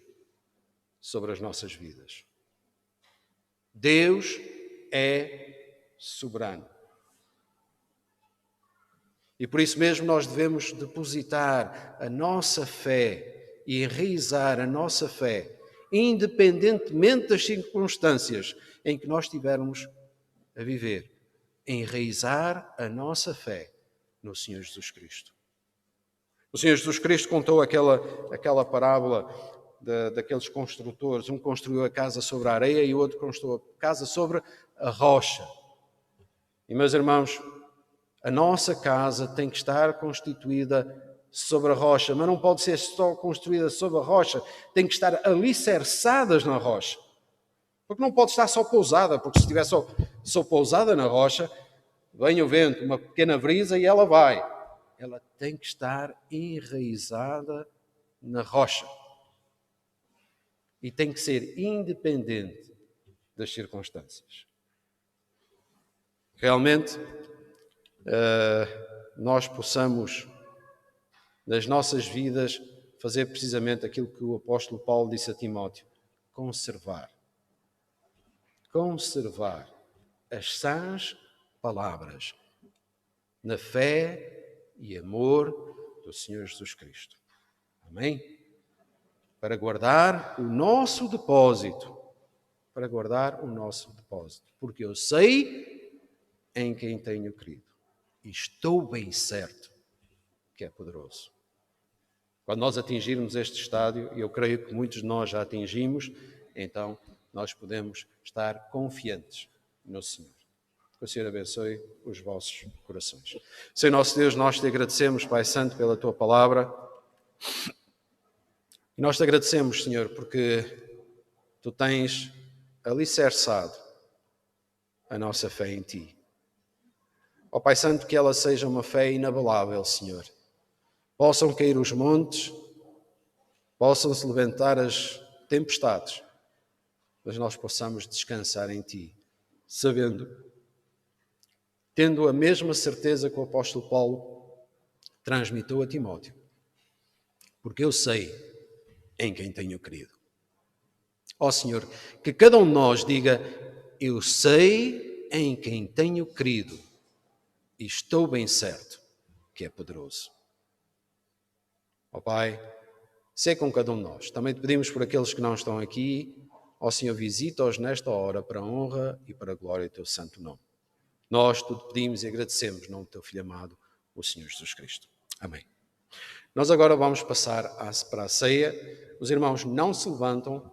[SPEAKER 4] sobre as nossas vidas. Deus é soberano. E por isso mesmo nós devemos depositar a nossa fé e enraizar a nossa fé, independentemente das circunstâncias em que nós estivermos a viver. Enraizar a nossa fé no Senhor Jesus Cristo. O Senhor Jesus Cristo contou aquela parábola daqueles construtores. Um construiu a casa sobre a areia e o outro construiu a casa sobre a rocha. E, meus irmãos, a nossa casa tem que estar constituída sobre a rocha, mas não pode ser só construída sobre a rocha, tem que estar alicerçadas na rocha. Porque não pode estar só pousada, porque se estiver só pousada na rocha, vem o vento, uma pequena brisa e ela vai. Ela tem que estar enraizada na rocha. E tem que ser independente das circunstâncias. Realmente, nós possamos, nas nossas vidas, fazer precisamente aquilo que o apóstolo Paulo disse a Timóteo: conservar as sãs palavras na fé e amor do Senhor Jesus Cristo. Amém? Para guardar o nosso depósito. Porque eu sei em quem tenho crido. E estou bem certo que é poderoso. Quando nós atingirmos este estádio, e eu creio que muitos de nós já atingimos, então nós podemos estar confiantes no Senhor. Que o Senhor abençoe os vossos corações. Senhor nosso Deus, nós te agradecemos, Pai Santo, pela tua palavra. E nós te agradecemos, Senhor, porque tu tens alicerçado a nossa fé em Ti. Ó Pai Santo, que ela seja uma fé inabalável, Senhor. Possam cair os montes, possam se levantar as tempestades, mas nós possamos descansar em Ti, sabendo, tendo a mesma certeza que o apóstolo Paulo transmitiu a Timóteo, porque eu sei em quem tenho crido. Ó Senhor, que cada um de nós diga, eu sei em quem tenho crido e estou bem certo que é poderoso. Ó Pai, sê com cada um de nós. Também te pedimos por aqueles que não estão aqui. Ó Senhor, visita-os nesta hora para a honra e para a glória do Teu santo nome. Nós tudo pedimos e agradecemos, em nome do Teu Filho amado, o Senhor Jesus Cristo. Amém. Nós agora vamos passar para a ceia. Os irmãos não se levantam.